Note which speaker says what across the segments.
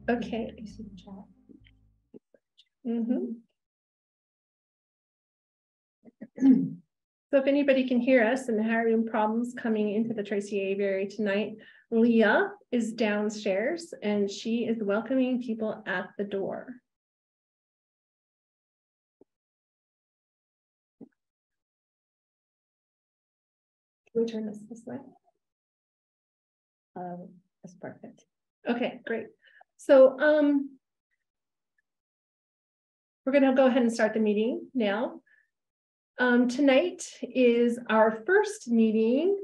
Speaker 1: Okay. So if anybody can hear us and having problems coming into the Tracy Aviary tonight, Leah is downstairs and she is welcoming people at the door. Can we turn this way? That's perfect. Okay, great. So we're going to go ahead and start the meeting now. Tonight is our first meeting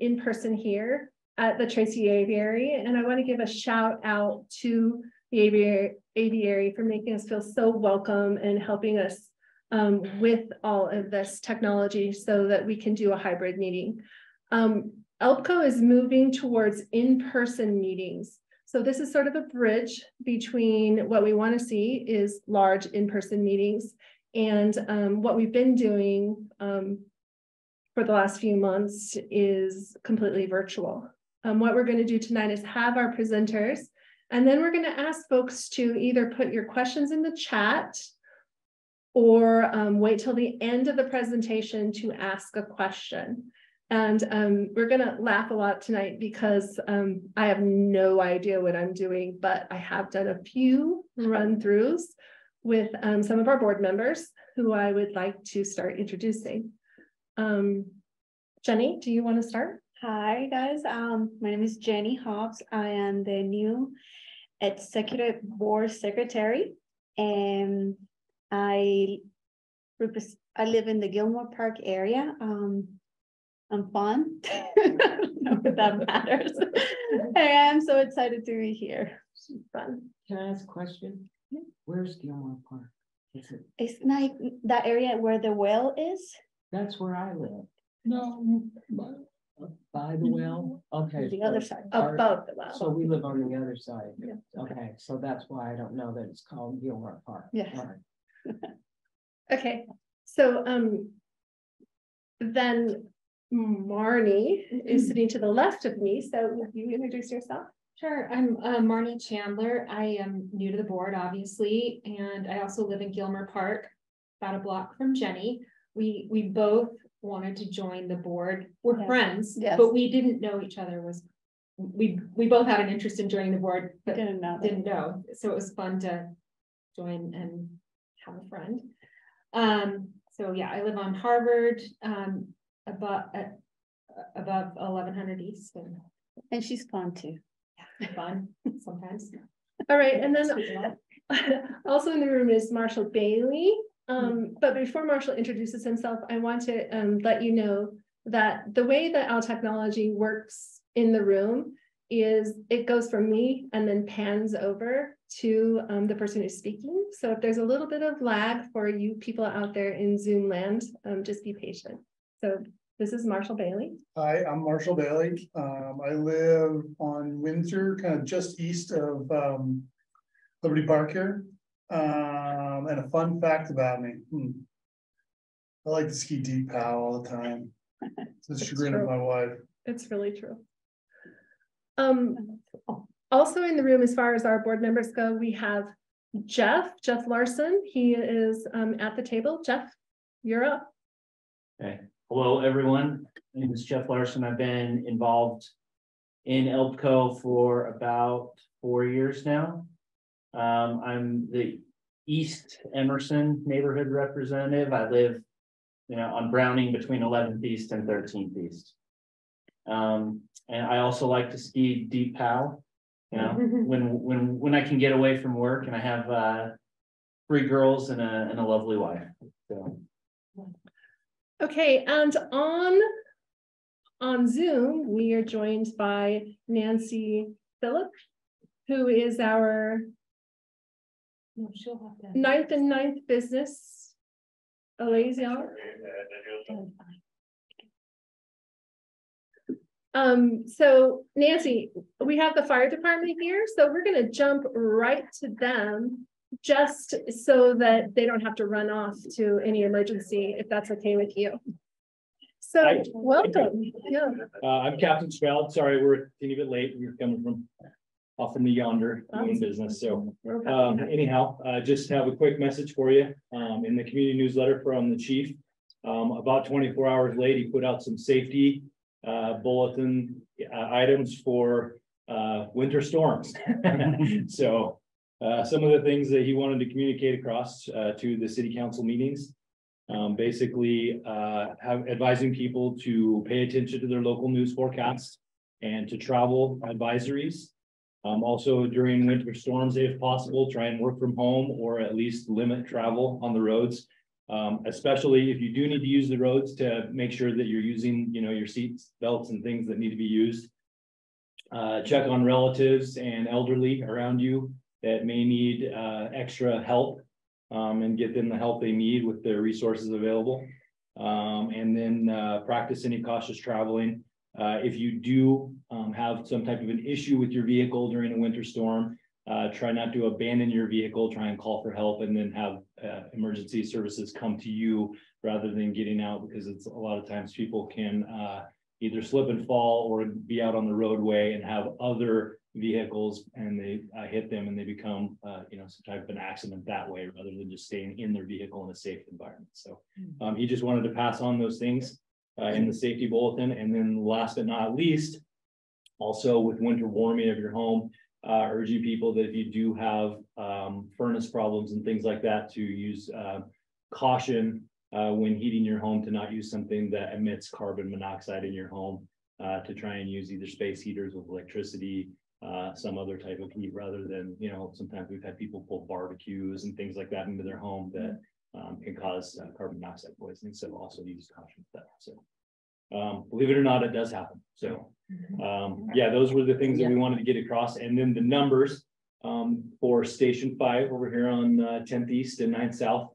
Speaker 1: in person here at the Tracy Aviary, and I want to give a shout out to the Aviary for making us feel so welcome and helping us with all of this technology so that we can do a hybrid meeting. ELPCO is moving towards in-person meetings. So this is sort of a bridge between what we want to see is large in-person meetings and what we've been doing for the last few months is completely virtual. What we're going to do tonight is have our presenters, and then we're going to ask folks to either put your questions in the chat or wait till the end of the presentation to ask a question. And we're going to laugh a lot tonight because I have no idea what I'm doing, but I have done a few run-throughs with some of our board members who I would like to start introducing. Jenny, do you want to start?
Speaker 2: Hi guys, my name is Jenny Hobbs. I am the new executive board secretary, and I live in the Gilmore Park area. I'm fun. I don't know if that matters. I am so excited to be here. It's fun.
Speaker 3: Can I ask a question? Where's Gilmore Park?
Speaker 2: It's like that area where the well is.
Speaker 3: That's where I live. No, by the well. Okay.
Speaker 2: The other side.
Speaker 1: Above the well.
Speaker 3: So we live on the other side.
Speaker 2: Yeah.
Speaker 3: Okay, so that's why I don't know that it's called Gilmore Park.
Speaker 2: Yeah.
Speaker 3: Right.
Speaker 1: Okay, so then Marnie is sitting to the left of me. So will you introduce yourself?
Speaker 4: Sure, I'm Marnie Chandler. I am new to the board, obviously, and I also live in Gilmore Park, about a block from Jenny. We both wanted to join the board. We're friends, but we didn't know each other. We both had an interest in joining the board, but didn't know. So it was fun to join and have a friend. So yeah, I live on Harvard, above 1100 East. And
Speaker 2: And she's fun too.
Speaker 4: Fun sometimes.
Speaker 1: All right, and then also in the room is Marshall Bailey. But before Marshall introduces himself, I want to let you know that the way that our technology works in the room is it goes from me and then pans over to the person who's speaking. So if there's a little bit of lag for you people out there in Zoom land, just be patient. So this is Marshall Bailey. Hi, I'm Marshall Bailey. I live on Windsor, kind of just east of Liberty Park here. And a fun fact about me. I like to ski deep pow all the time. It's the chagrin of my wife. It's really true. Also in the room, as far as our board members go, we have Jeff Larson. He is at the table. Jeff, you're up.
Speaker 5: Okay. Hello, everyone. My name is Jeff Larson. I've been involved in ELPCO for about 4 years now. I'm the East Emerson neighborhood representative. I live, on Browning between 11th East and 13th East. And I also like to ski deep pow. When I can get away from work, and I have 3 girls and a lovely wife. So.
Speaker 1: Okay, and on Zoom, we are joined by Nancy Phillip, who is our 9th and 9th business liaison. So Nancy, we have the fire department here, so we're going to jump right to them just so that they don't have to run off to any emergency, if that's okay with you. So welcome. Yeah.
Speaker 6: I'm Captain Speld. Sorry, we're a teeny bit late. We're coming from off in the yonder doing business. So anyhow, just have a quick message for you. In the community newsletter from the chief, about 24 hours late, he put out some safety bulletin items for winter storms. So some of the things that he wanted to communicate across to the city council meetings, basically advising people to pay attention to their local news forecasts and to travel advisories. Also during winter storms, if possible, try and work from home or at least limit travel on the roads. Especially if you do need to use the roads, to make sure that you're using, your seat belts and things that need to be used. Check on relatives and elderly around you that may need extra help, and get them the help they need with their resources available. And then practice any cautious traveling. If you do have some type of an issue with your vehicle during a winter storm, try not to abandon your vehicle, try and call for help, and then have emergency services come to you rather than getting out, because it's a lot of times people can either slip and fall or be out on the roadway and have other vehicles and they hit them and they become some type of an accident that way, rather than just staying in their vehicle in a safe environment. So he just wanted to pass on those things in the safety bulletin. And then last but not least, also with winter warming of your home, urging people that if you do have furnace problems and things like that, to use caution when heating your home, to not use something that emits carbon monoxide in your home, to try and use either space heaters with electricity, some other type of heat, rather than, sometimes we've had people pull barbecues and things like that into their home that can cause carbon monoxide poisoning. So also use caution with that. So believe it or not, it does happen. So yeah, those were the things that we wanted to get across. And then the numbers for Station 5 over here on 10th East and 9th South.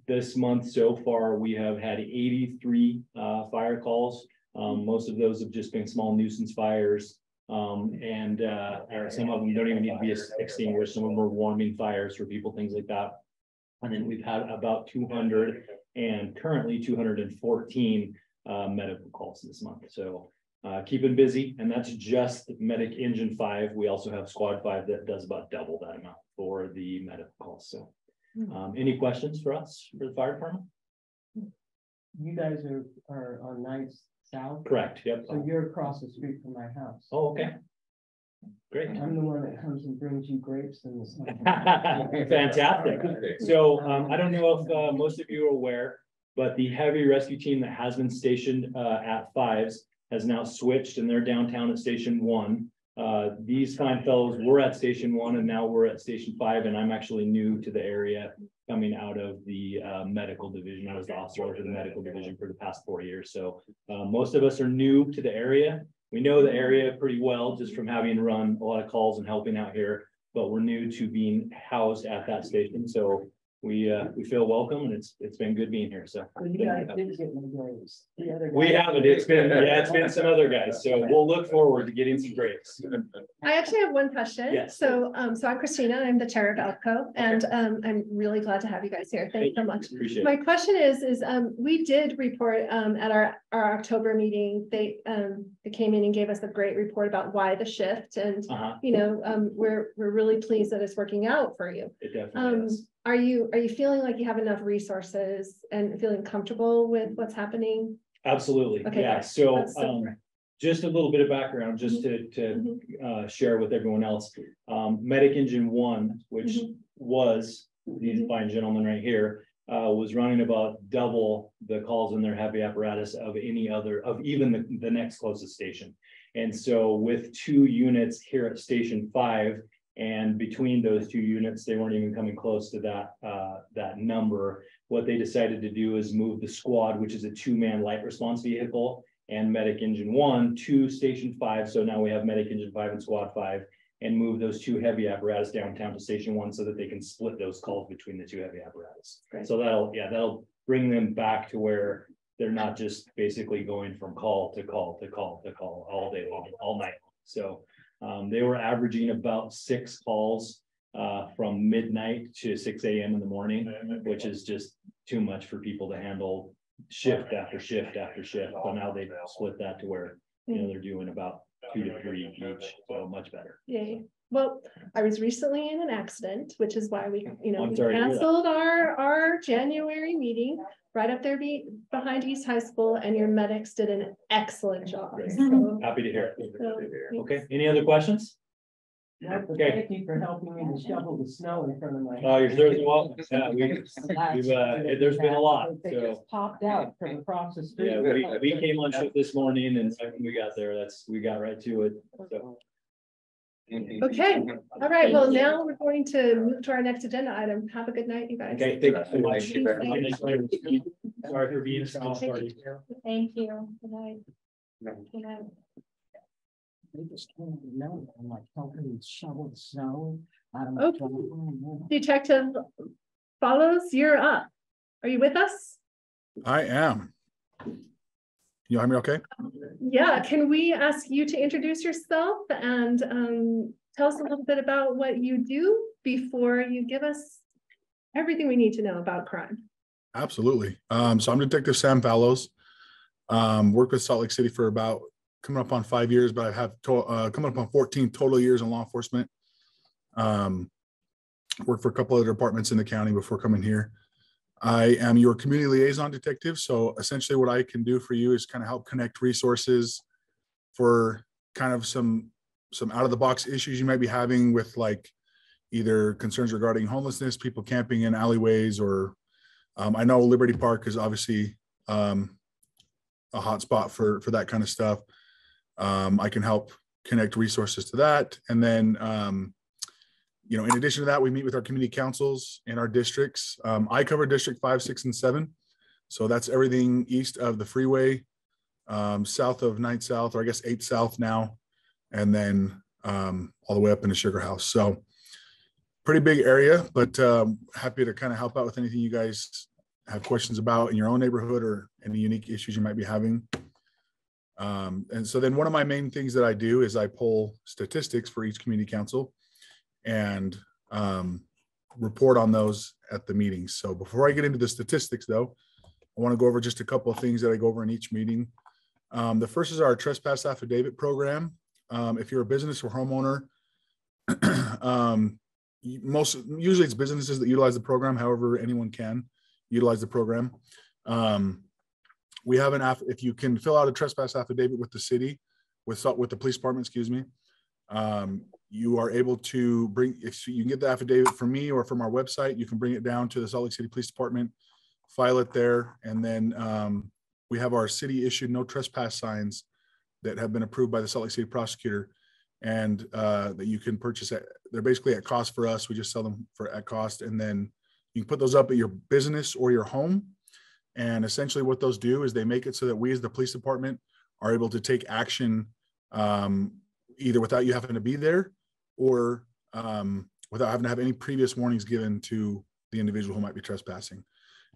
Speaker 6: This month so far, we have had 83 fire calls. Most of those have just been small nuisance fires. And some of them don't even need to be extinguished. Some of them are warming fires for people, things like that. And then we've had about 200 and currently 214 medical calls this month. So keeping busy, and that's just Medic Engine 5. We also have Squad 5 that does about double that amount for the medical calls. So any questions for us for the fire department?
Speaker 3: You guys are on 9th South?
Speaker 6: Correct. Yep.
Speaker 3: So you're across the street from my house.
Speaker 6: Oh, okay. Great.
Speaker 3: I'm the one that comes and brings you grapes in the summer.
Speaker 6: Fantastic. So I don't know if most of you are aware, but the heavy rescue team that has been stationed at Fives has now switched and they're downtown at Station 1. These fine fellows were at Station 1 and now we're at Station 5, and I'm actually new to the area coming out of the medical division. I was the officer over the medical division for the past 4 years. So most of us are new to the area. We know the area pretty well just from having run a lot of calls and helping out here, but we're new to being housed at that station. So we feel welcome, and it's been good being here. So
Speaker 3: You guys did get one of those. The other
Speaker 6: we
Speaker 3: guy-
Speaker 6: haven't. It's been some other guys. So we'll look forward to getting some grapes.
Speaker 1: I actually have one question.
Speaker 6: Yes.
Speaker 1: So I'm Christina, I'm the chair of ELPCO, and I'm really glad to have you guys here. Thank you so much.
Speaker 6: Appreciate it.
Speaker 1: My question is we did report at our October meeting. They came in and gave us a great report about why the shift, and you know, we're really pleased that it's working out for you.
Speaker 6: It definitely is.
Speaker 1: Are you feeling like you have enough resources and feeling comfortable with what's happening?
Speaker 6: Absolutely.
Speaker 1: Okay,
Speaker 6: Yeah.
Speaker 1: great.
Speaker 6: So
Speaker 1: That's super.
Speaker 6: just a little bit of background, just to share with everyone else. Medic Engine 1, which was these fine gentlemen right here, was running about double the calls in their heavy apparatus of any other, of even the next closest station. And so with 2 units here at Station 5, and between those 2 units, they weren't even coming close to that number. What they decided to do is move the squad, which is a 2-man light response vehicle, and Medic Engine 1 to Station 5. So now we have Medic Engine 5 and Squad 5, and move those 2 heavy apparatus downtown to Station 1 so that they can split those calls between the 2 heavy apparatus.
Speaker 1: Great.
Speaker 6: So that'll bring them back to where they're not just basically going from call to call to call to call all day long, all night long. So they were averaging about 6 calls from midnight to 6 a.m. in the morning, which is just too much for people to handle shift after shift after shift. So now they've split that to where, you know, they're doing about 2 to 3 each, so much better.
Speaker 1: Yay. Well, I was recently in an accident, which is why we, you know,
Speaker 6: I'm
Speaker 1: we
Speaker 6: sorry to hear that.
Speaker 1: canceled our January meeting right up there behind East High School, and your medics did an excellent job.
Speaker 6: Great.
Speaker 1: So,
Speaker 6: Happy to hear it.
Speaker 1: so,
Speaker 6: Okay, any other questions?
Speaker 3: Yeah, but
Speaker 6: Okay.
Speaker 3: thank you for helping me to shovel the snow in front of my.
Speaker 6: Oh, you're certainly welcome. Yeah, there's been a lot,
Speaker 3: They
Speaker 6: so.
Speaker 3: just popped out from across the street.
Speaker 6: Yeah, we came on shift this morning, and right when we got there, we got right to it, so.
Speaker 1: Okay, all right, well, now we're going to move to our next agenda item. Have a good night, you guys.
Speaker 6: Okay, thank you so much.
Speaker 1: Thank you.
Speaker 6: Sorry for being a small party.
Speaker 1: Thank you. Good night. Good night.
Speaker 3: They just came to know, I'm like helping them shovel the snow out of my
Speaker 1: Okay.
Speaker 3: driveway.
Speaker 1: Detective Follows, you're up. Are you with us?
Speaker 7: I am. You hear me okay?
Speaker 1: Yeah, can we ask you to introduce yourself and tell us a little bit about what you do before you give us everything we need to know about crime?
Speaker 7: Absolutely. So I'm Detective Sam Fallows. Worked with Salt Lake City for about coming up on 5 years, but I have coming up on 14 total years in law enforcement. Worked for a couple other departments in the county before coming here. I am your community liaison detective. So essentially what I can do for you is kind of help connect resources for kind of some out of the box issues you might be having with like either concerns regarding homelessness, people camping in alleyways, or I know Liberty Park is obviously a hot spot for that kind of stuff. I can help connect resources to that. And then, you know, in addition to that, we meet with our community councils in our districts. I cover District 5, 6, and 7. So that's everything east of the freeway, south of 9th South, or I guess 8th South now, and then all the way up into Sugar House. So pretty big area, but happy to kind of help out with anything you guys have questions about in your own neighborhood or any unique issues you might be having. And so then one of my main things that I do is I pull statistics for each community council and report on those at the meetings. So before I get into the statistics though, I want to go over just a couple of things that I go over in each meeting. The first is our trespass affidavit program. If you're a business or homeowner, usually it's businesses that utilize the program. However, anyone can utilize the program. We have if you can fill out a trespass affidavit with the city, with the police department, excuse me, you are able to if you can get the affidavit from me or from our website, you can bring it down to the Salt Lake City Police Department, file it there. And then we have our city issued no trespass signs that have been approved by the Salt Lake City prosecutor, and that you can purchase at, they're basically at cost for us. We just sell them at cost, and then you can put those up at your business or your home. And essentially what those do is they make it so that we as the police department are able to take action either without you having to be there, or without having to have any previous warnings given to the individual who might be trespassing.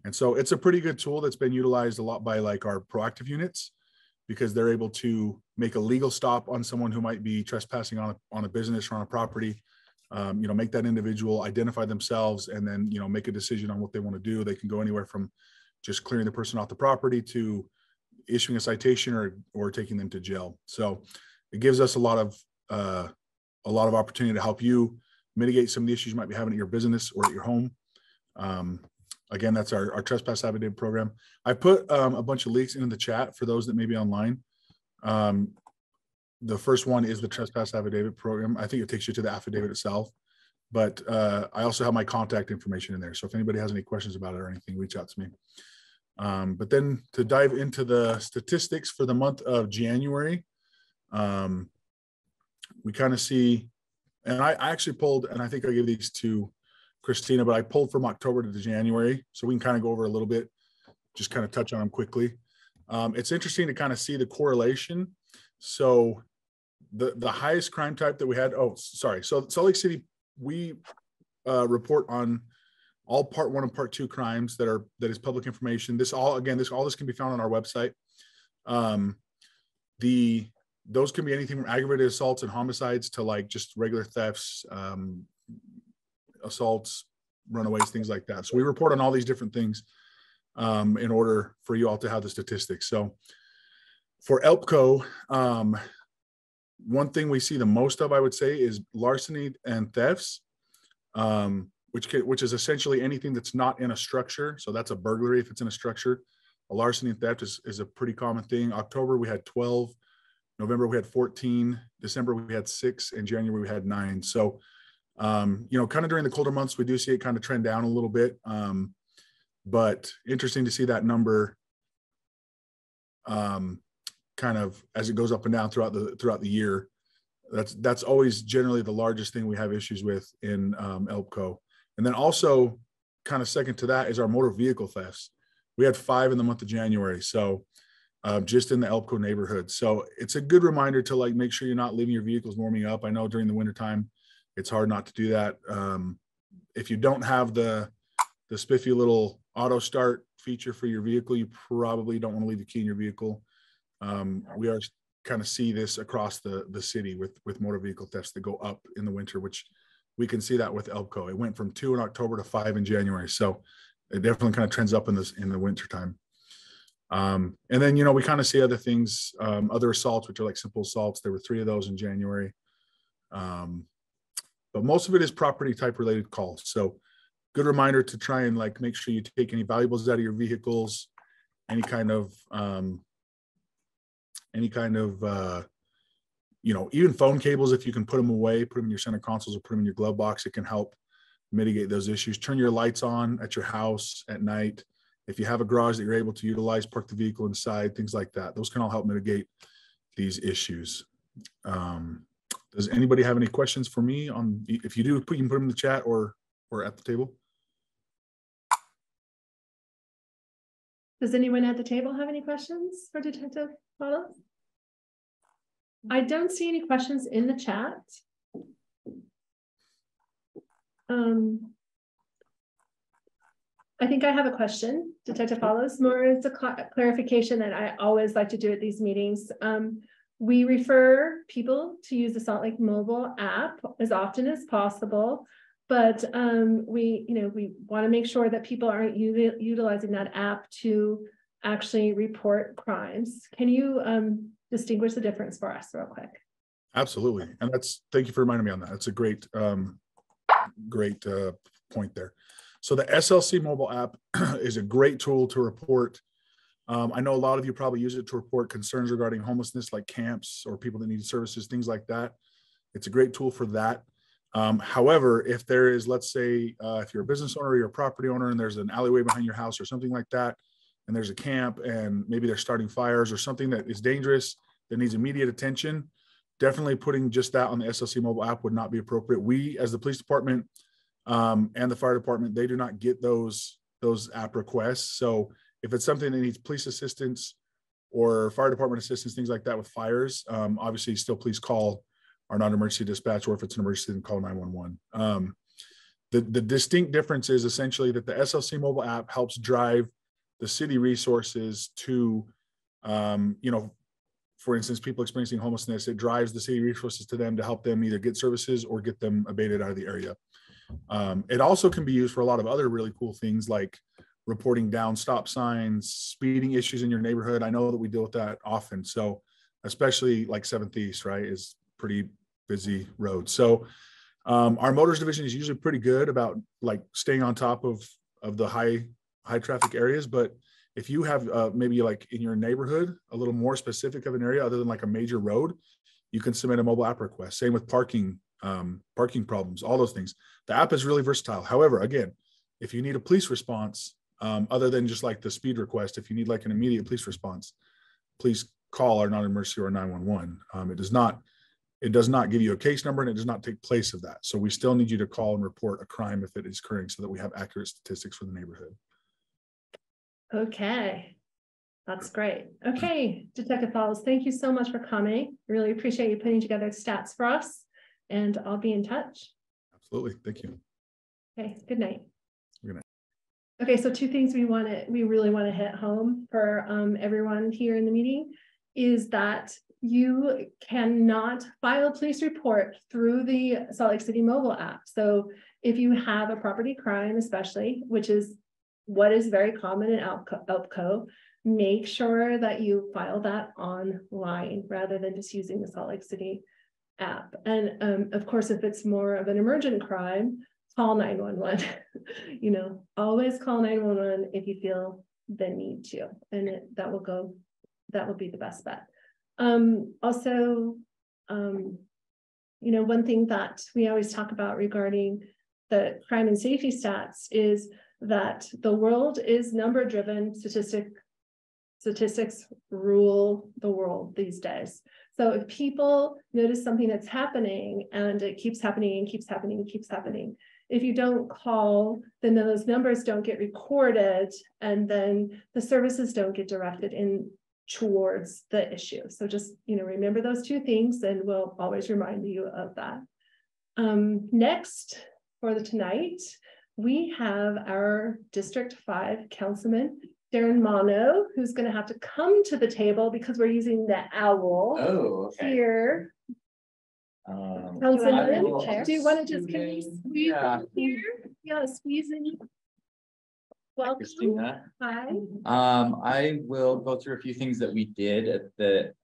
Speaker 7: And so it's a pretty good tool that's been utilized a lot by like our proactive units, because they're able to make a legal stop on someone who might be trespassing on a business or on a property, make that individual identify themselves, and then, make a decision on what they want to do. They can go anywhere from just clearing the person off the property to issuing a citation or taking them to jail. So it gives us a lot of opportunity to help you mitigate some of the issues you might be having at your business or at your home. Again, that's our trespass affidavit program. I put a bunch of links into the chat for those that may be online. The first one is the trespass affidavit program. I think it takes you to the affidavit itself, but I also have my contact information in there. So if anybody has any questions about it or anything, reach out to me. But then to dive into the statistics for the month of January, we kind of see, and I actually pulled, and I think I gave these to Christina, but I pulled from October to January, so we can kind of go over a little bit, just kind of touch on them quickly. It's interesting to kind of see the correlation. So the highest crime type that we had, so Salt Lake City, we report on all part 1 and part 2 crimes that is public information. This all can be found on our website. Those can be anything from aggravated assaults and homicides to like just regular thefts, assaults, runaways, things like that. So we report on all these different things in order for you all to have the statistics. So for ELPCO, one thing we see the most of, I would say, is larceny and thefts, which is essentially anything that's not in a structure. So that's a burglary if it's in a structure. A larceny and theft is a pretty common thing. October, we had 12. November, we had 14. December, we had 6. And January, we had 9. So kind of during the colder months, we do see it kind of trend down a little bit. But interesting to see that number kind of as it goes up and down throughout the year. That's always generally the largest thing we have issues with in ELPCO. And then also kind of second to that is our motor vehicle thefts. We had 5 in the month of January. So just in the ELPCO neighborhood. So it's a good reminder to like make sure you're not leaving your vehicles warming up. I know during the wintertime, it's hard not to do that. If you don't have the spiffy little auto start feature for your vehicle, you probably don't want to leave the key in your vehicle. We are kind of see this across the city with motor vehicle thefts that go up in the winter, which we can see that with ELPCO. It went from 2 in October to 5 in January. So it definitely kind of trends up in the wintertime. And then, we kind of see other things, other assaults, which are like simple assaults. There were 3 of those in January. But most of it is property type related calls. So good reminder to try and like make sure you take any valuables out of your vehicles, any kind of even phone cables, if you can put them away, put them in your center consoles or put them in your glove box, it can help mitigate those issues. Turn your lights on at your house at night. If you have a garage that you're able to utilize, park the vehicle inside, things like that. Those can all help mitigate these issues. Does anybody have any questions for me on, if you do, you can put them in the chat or at the table.
Speaker 1: Does anyone at the table have any questions for Detective Wallace? I don't see any questions in the chat. I think I have a question, Detective Follows. More as a clarification that I always like to do at these meetings. We refer people to use the Salt Lake mobile app as often as possible, but we want to make sure that people aren't utilizing that app to actually report crimes. Can you distinguish the difference for us real quick?
Speaker 7: Absolutely, and thank you for reminding me on that. That's a great point there. So the SLC mobile app is a great tool to report. I know a lot of you probably use it to report concerns regarding homelessness, like camps or people that need services, things like that. It's a great tool for that. However, if there is, let's say, if you're a business owner or you're a property owner and there's an alleyway behind your house or something like that, and there's a camp and maybe they're starting fires or something that is dangerous that needs immediate attention, definitely putting just that on the SLC mobile app would not be appropriate. We, as the police department and the fire department, they do not get those app requests. So if it's something that needs police assistance or fire department assistance, things like that with fires, obviously still please call our non-emergency dispatch, or if it's an emergency, then call 911. The distinct difference is essentially that the SLC mobile app helps drive the city resources to, for instance, people experiencing homelessness, it drives the city resources to them to help them either get services or get them abated out of the area. It also can be used for a lot of other really cool things like reporting down stop signs, speeding issues in your neighborhood. I know that we deal with that often. So especially like 7th East, right, is pretty busy road. So our motors division is usually pretty good about like staying on top of the high traffic areas. But if you have maybe like in your neighborhood, a little more specific of an area other than like a major road, you can submit a mobile app request. Same with parking problems, all those things. The app is really versatile. However, again, if you need a police response, other than just like the speed request, if you need like an immediate police response, please call our non-emergency or 911. It does not give you a case number, and it does not take place of that. So we still need you to call and report a crime if it is occurring, so that we have accurate statistics for the neighborhood.
Speaker 1: Okay, that's great. Okay, Detective Falls, thank you so much for coming. Really appreciate you putting together stats for us, and I'll be in touch.
Speaker 7: Absolutely, thank you.
Speaker 1: Okay, good night.
Speaker 7: Good night.
Speaker 1: Okay, so two things we really want to hit home for everyone here in the meeting is that you cannot file a police report through the Salt Lake City mobile app. So if you have a property crime, especially, which is what is very common in ELPCO, make sure that you file that online rather than just using the Salt Lake City app. And of course, if it's more of an emergent crime, call 911. Always call 911 if you feel the need to, and that will be the best bet. Also, one thing that we always talk about regarding the crime and safety stats is that the world is number driven. Statistics rule the world these days. So if people notice something that's happening and it keeps happening and keeps happening and keeps happening, if you don't call, then those numbers don't get recorded, and then the services don't get directed in towards the issue. So just, remember those two things, and we'll always remind you of that. Next, for tonight, we have our District 5 Councilman, Darren Mono, who's going to have to come to the table because we're using the owl here. Councilman, do you want to just squeeze in here? Yeah, squeeze in. Welcome.
Speaker 8: Christina.
Speaker 1: Hi.
Speaker 8: I will go through a few things that we did that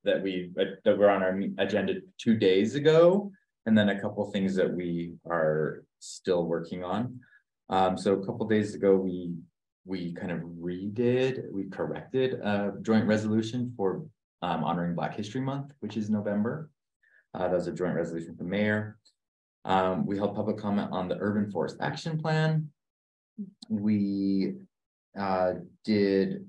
Speaker 8: were on our agenda 2 days ago, and then a couple things that we are still working on. So a couple days ago, we kind of we corrected a joint resolution for honoring Black History Month, which is November. That was a joint resolution with the mayor. We held public comment on the Urban Forest Action Plan. We did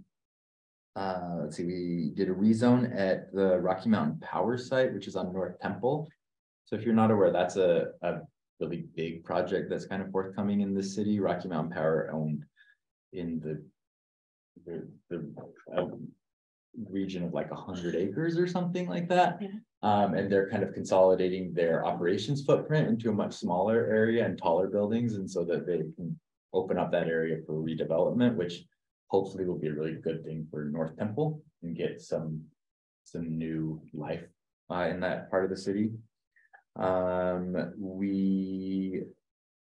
Speaker 8: a rezone at the Rocky Mountain Power Site, which is on North Temple. So if you're not aware, that's a really big project that's kind of forthcoming in the city. Rocky Mountain Power owned in the region of like 100 acres or something like that. And they're kind of consolidating their operations footprint into a much smaller area and taller buildings, and so that they can open up that area for redevelopment, which hopefully will be a really good thing for North Temple and get some new life in that part of the city. We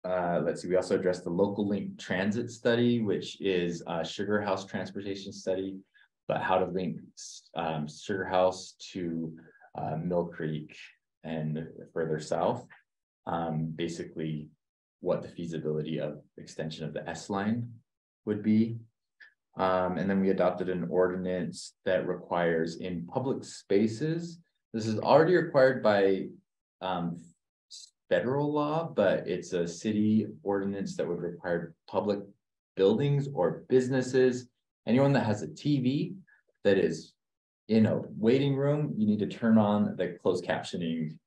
Speaker 8: also addressed the local link transit study, which is a Sugar House transportation study, but how to link Sugar House to Mill Creek and further south. Basically what the feasibility of extension of the S line would be. And then we adopted an ordinance that requires in public spaces. This is already required by federal law, but it's a city ordinance that would require public buildings or businesses, anyone that has a TV that is in a waiting room, you need to turn on the closed captioning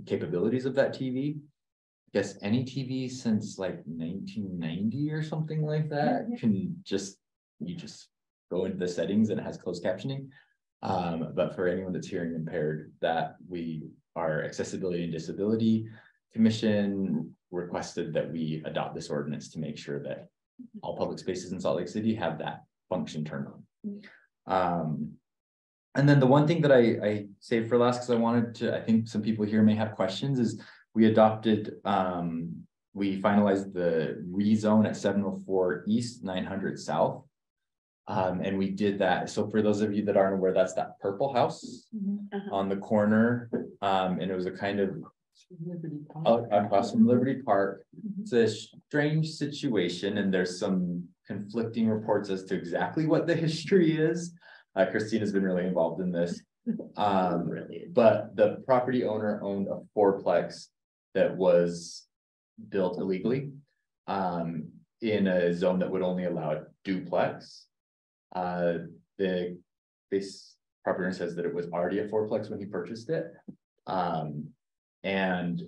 Speaker 8: capabilities of that TV. I guess any TV since like 1990 or something like that can just, you just go into the settings and it has closed captioning. But for anyone that's hearing impaired, that our Accessibility and Disability Commission requested that we adopt this ordinance to make sure that all public spaces in Salt Lake City have that function turned on. And then the one thing that I saved for last, because I wanted to, I think some people here may have questions, is we adopted, we finalized the rezone at 704 East, 900 South. And we did that. So for those of you that aren't aware, that's that purple house on the corner. And it was a kind of across from Liberty Park. It's a strange situation, and there's some conflicting reports as to exactly what the history is. Christina's been really involved in this. But the property owner owned a fourplex that was built illegally in a zone that would only allow a duplex. The base property owner says that it was already a fourplex when he purchased it. And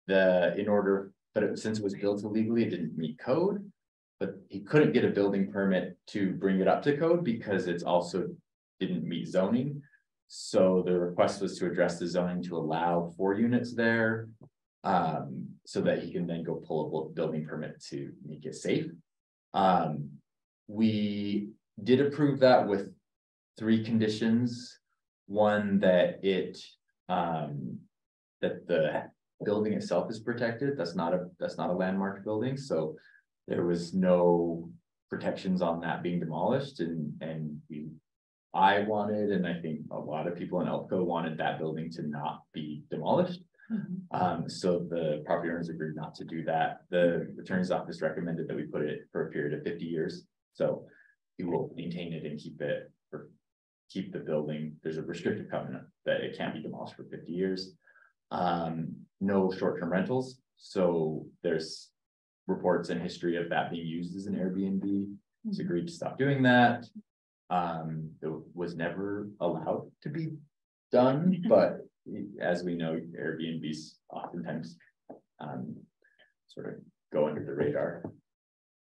Speaker 8: since it was built illegally, it didn't meet code, but he couldn't get a building permit to bring it up to code because it's also didn't meet zoning. So the request was to address the zoning to allow 4 units there, so that he can then go pull a building permit to make it safe. We did approve that with 3 conditions. One, that that the building itself is protected. That's not a landmark building, so there was no protections on that being demolished, and I wanted, and I think a lot of people in ELPCO wanted that building to not be demolished. So the property owners agreed not to do that. The attorney's office recommended that we put it for a period of 50 years. So we will maintain it and keep the building. There's a restrictive covenant that it can't be demolished for 50 years. No short-term rentals. So there's reports and history of that being used as an Airbnb. It's agreed to stop doing that. It was never allowed to be done, but as we know, Airbnbs oftentimes sort of go under the radar.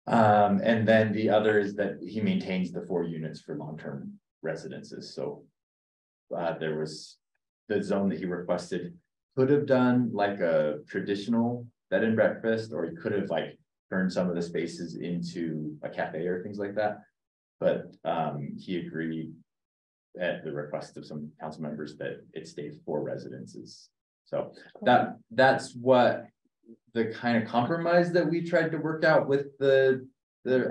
Speaker 8: And then the other is that he maintains the 4 units for long-term residences. So there was the zone that he requested could have done like a traditional bed and breakfast, or he could have like turned some of the spaces into a cafe or things like that. But he agreed at the request of some council members that it stays 4 residences. So that's what the kind of compromise that we tried to work out with the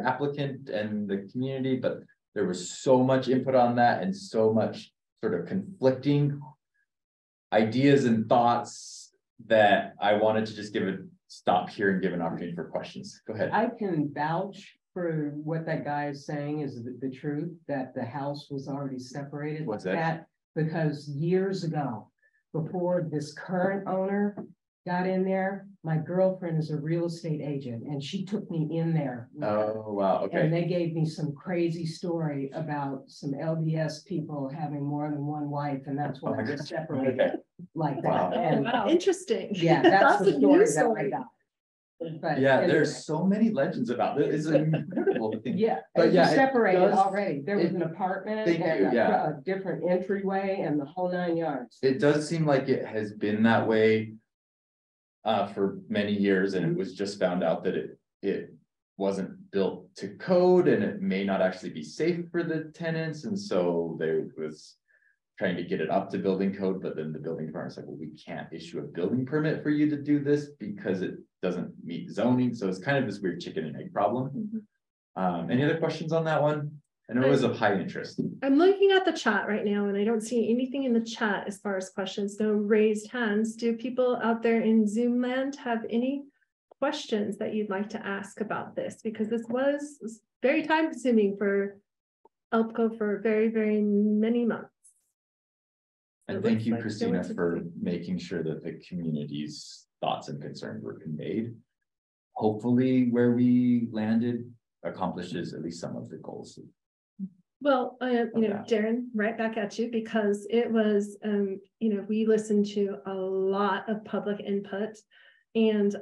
Speaker 8: applicant and the community, but there was so much input on that and so much sort of conflicting ideas and thoughts that I wanted to just stop here and give an opportunity for questions. Go ahead.
Speaker 3: I can vouch for what that guy is saying is the truth, that the house was already separated.
Speaker 8: What's that?
Speaker 3: Because years ago, before this current owner got in there, my girlfriend is a real estate agent and she took me in there.
Speaker 8: Oh, wow. Okay.
Speaker 3: And they gave me some crazy story about some LDS people having more than one wife, and that's why I was separated like that.
Speaker 8: Wow.
Speaker 3: And
Speaker 1: Interesting.
Speaker 3: yeah, that's the
Speaker 1: a
Speaker 3: story
Speaker 1: news
Speaker 3: that I
Speaker 1: story.
Speaker 3: got. But
Speaker 8: Yeah,
Speaker 3: anyway.
Speaker 8: there's so many legends about this. It's incredible to think.
Speaker 3: Yeah,
Speaker 8: But
Speaker 3: but
Speaker 8: yeah, it
Speaker 3: separated
Speaker 8: does-
Speaker 3: already. There was an apartment
Speaker 8: Thank
Speaker 3: and
Speaker 8: you, yeah.
Speaker 3: a different entryway and the whole 9 yards.
Speaker 8: It does seem like it has been that way for many years, and it was just found out that it wasn't built to code and it may not actually be safe for the tenants, and so there was trying to get it up to building code, but then the building department's like, well, we can't issue a building permit for you to do this because it doesn't meet zoning. So it's kind of this weird chicken and egg problem. Any other questions on that one? I know it was of high interest.
Speaker 1: I'm looking at the chat right now and I don't see anything in the chat as far as questions, no raised hands. Do people out there in Zoom land have any questions that you'd like to ask about this? Because this was very time consuming for ELPCO for very, very many months.
Speaker 8: And thank you, Christina, for making sure that the community's thoughts and concerns were conveyed. Hopefully where we landed accomplishes at least some of the goals
Speaker 1: Well, you know,
Speaker 8: Yeah.
Speaker 1: Darren, right back at you, because it was, you know, we listened to a lot of public input, and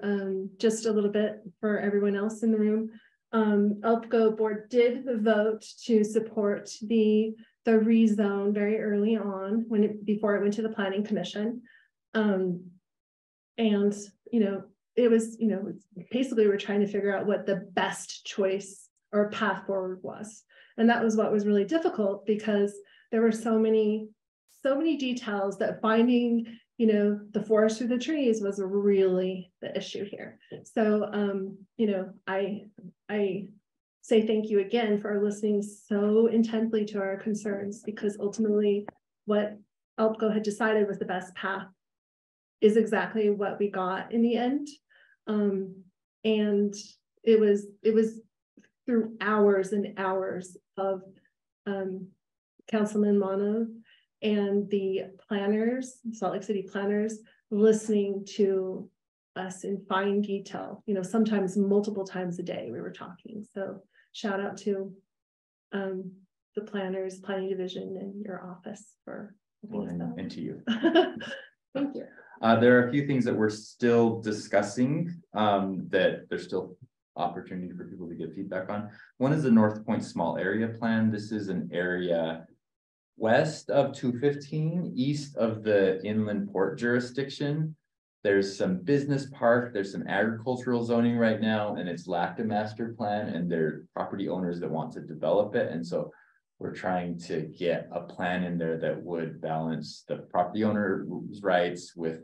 Speaker 1: just a little bit for everyone else in the room. ELPCO board did vote to support the rezone very early on before it went to the planning commission. And, you know, it was, you know, basically we're trying to figure out what the best choice or path forward was. And that was what was really difficult, because there were so many details that finding, you know, the forest through the trees was really the issue here. So, you know, I say thank you again for listening so intently to our concerns, because ultimately what ELPCO had decided was the best path is exactly what we got in the end. And it was through hours and hours of Councilman Mono and the planners, Salt Lake City planners, listening to us in fine detail, you know, sometimes multiple times a day we were talking. So shout out to the planners, planning division, and your office for
Speaker 8: And to you.
Speaker 1: Thank you.
Speaker 8: There are a few things that we're still discussing, that there's still opportunity for people to give feedback on. One is the North Point Small Area Plan. This is an area west of 215, east of the inland port jurisdiction. There's some business park, there's some agricultural zoning right now, and it's lacked a master plan, and there are property owners that want to develop it. And so we're trying to get a plan in there that would balance the property owner's rights with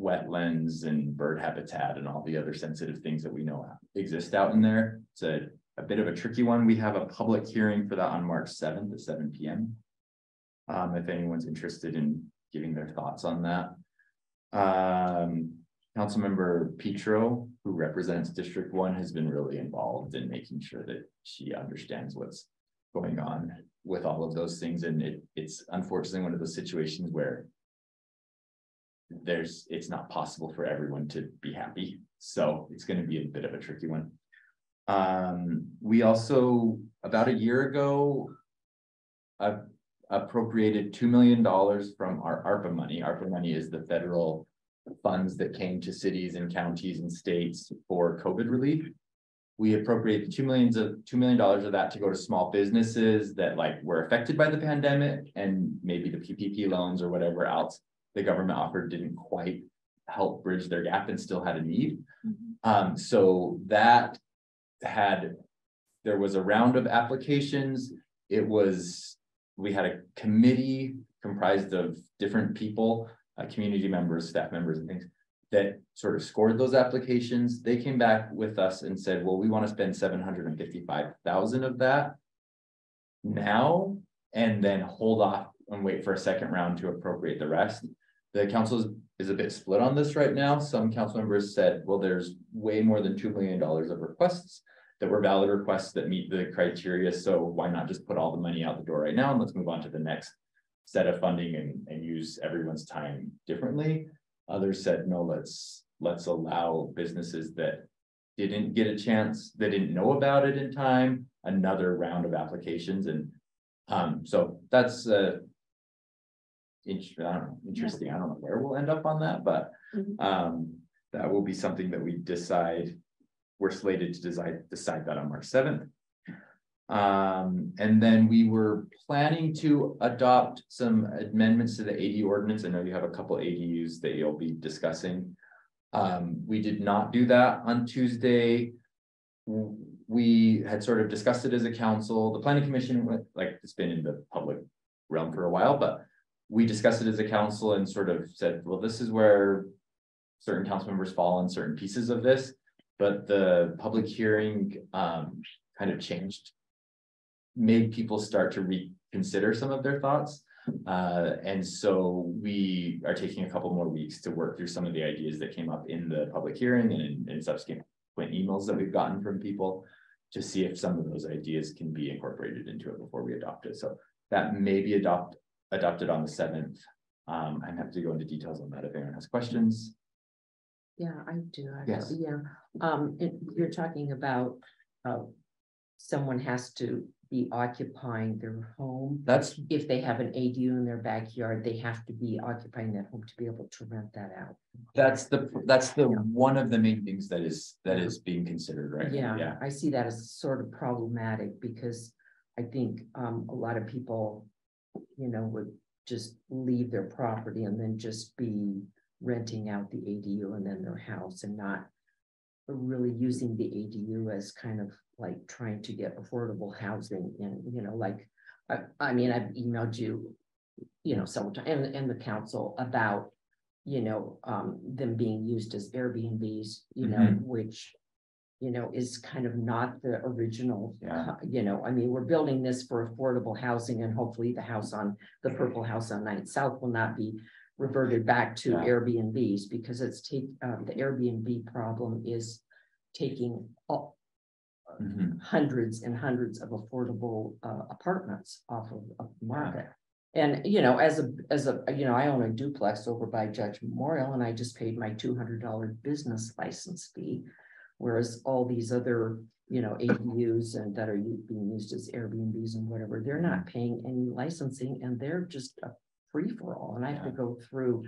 Speaker 8: wetlands and bird habitat and all the other sensitive things that we know exist out in there. It's a bit of a tricky one. We have a public hearing for that on March 7th at 7 p.m. If anyone's interested in giving their thoughts on that. Councilmember Petro, who represents District 1, has been really involved in making sure that she understands what's going on with all of those things. And it's unfortunately one of those situations where it's not possible for everyone to be happy. So it's going to be a bit of a tricky one. We also, about a year ago, appropriated $2 million from our ARPA money. ARPA money is the federal funds that came to cities and counties and states for COVID relief. We appropriated $2 million of that to go to small businesses that were affected by the pandemic, and maybe the PPP loans or whatever else the government offered didn't quite help bridge their gap and still had a need. So that there was a round of applications. We had a committee comprised of different people, community members, staff members, and things that sort of scored those applications. They came back with us and said, well, we want to spend $755,000 of that now, and then hold off and wait for a second round to appropriate the rest. The council is a bit split on this right now. Some council members said, well, there's way more than $2 million of requests that were valid requests that meet the criteria. So why not just put all the money out the door right now and let's move on to the next set of funding and use everyone's time differently. Others said, no, let's allow businesses that didn't get a chance, that didn't know about it in time, another round of applications. And so that's interesting. I don't know where we'll end up on that, but that will be something that we decide. We're slated to decide that on March 7th. And then we were planning to adopt some amendments to the AD ordinance. I know you have a couple ADUs that you'll be discussing. We did not do that on Tuesday. We had sort of discussed it as a council. The planning commission, it's been in the public realm for a while, but we discussed it as a council and sort of said, well, this is where certain council members fall on certain pieces of this. But the public hearing kind of made people start to reconsider some of their thoughts. And so we are taking a couple more weeks to work through some of the ideas that came up in the public hearing and in subsequent emails that we've gotten from people to see if some of those ideas can be incorporated into it before we adopt it. So that may be adopted on the 7th. I'm happy to go into details on that if anyone has questions.
Speaker 9: Yeah, I do.
Speaker 8: Yes.
Speaker 9: Yeah. You're talking about someone has to be occupying their home.
Speaker 8: That's,
Speaker 9: If they have an ADU in their backyard, they have to be occupying that home to be able to rent that out.
Speaker 8: that's the one of the main things that is being considered right now.
Speaker 9: Yeah, I see that as sort of problematic because I think a lot of people, you know, would just leave their property and then just be renting out the ADU and then their house and not really using the ADU as kind of like trying to get affordable housing in, you know, like, I mean, I've emailed you, you know, several times and the council about, you know, them being used as Airbnbs, you know, which, you know, is kind of not the original, you know, I mean, we're building this for affordable housing and hopefully the house on the Purple House on 9th South will not be reverted back to Airbnbs because it's the Airbnb problem is taking all, hundreds and hundreds of affordable apartments off of the market. And, you know, as a, you know, I own a duplex over by Judge Memorial and I just paid my $200 business license fee. Whereas all these other, you know, ADUs and that are being used as Airbnbs and whatever, they're not paying any licensing and they're just a free for all. And I have to go through,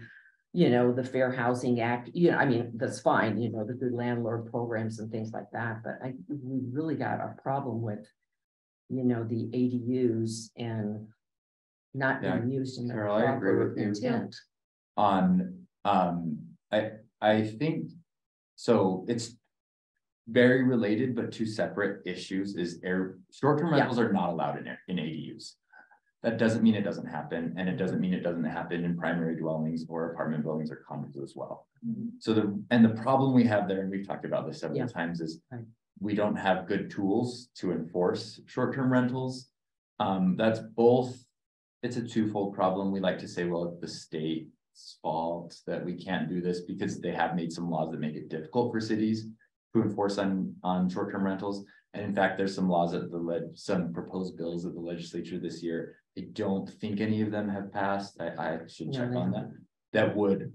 Speaker 9: you know, the Fair Housing Act, you know, I mean, that's fine, you know, the good landlord programs and things like that. But we really got a problem with, you know, the ADUs and not being used in the proper intent.
Speaker 8: On, I think, so it's very related, but two separate issues is short-term rentals are not allowed in ADUs. That doesn't mean it doesn't happen, and it doesn't mean it doesn't happen in primary dwellings or apartment buildings or condos as well. So the problem we have there, and we've talked about this several times, is we don't have good tools to enforce short-term rentals. That's both, it's a twofold problem. We like to say, well, it's the state's fault that we can't do this because they have made some laws that make it difficult for cities to enforce on short-term rentals. And in fact, there's some laws that some proposed bills at the legislature this year. I don't think any of them have passed. I should check on that. That would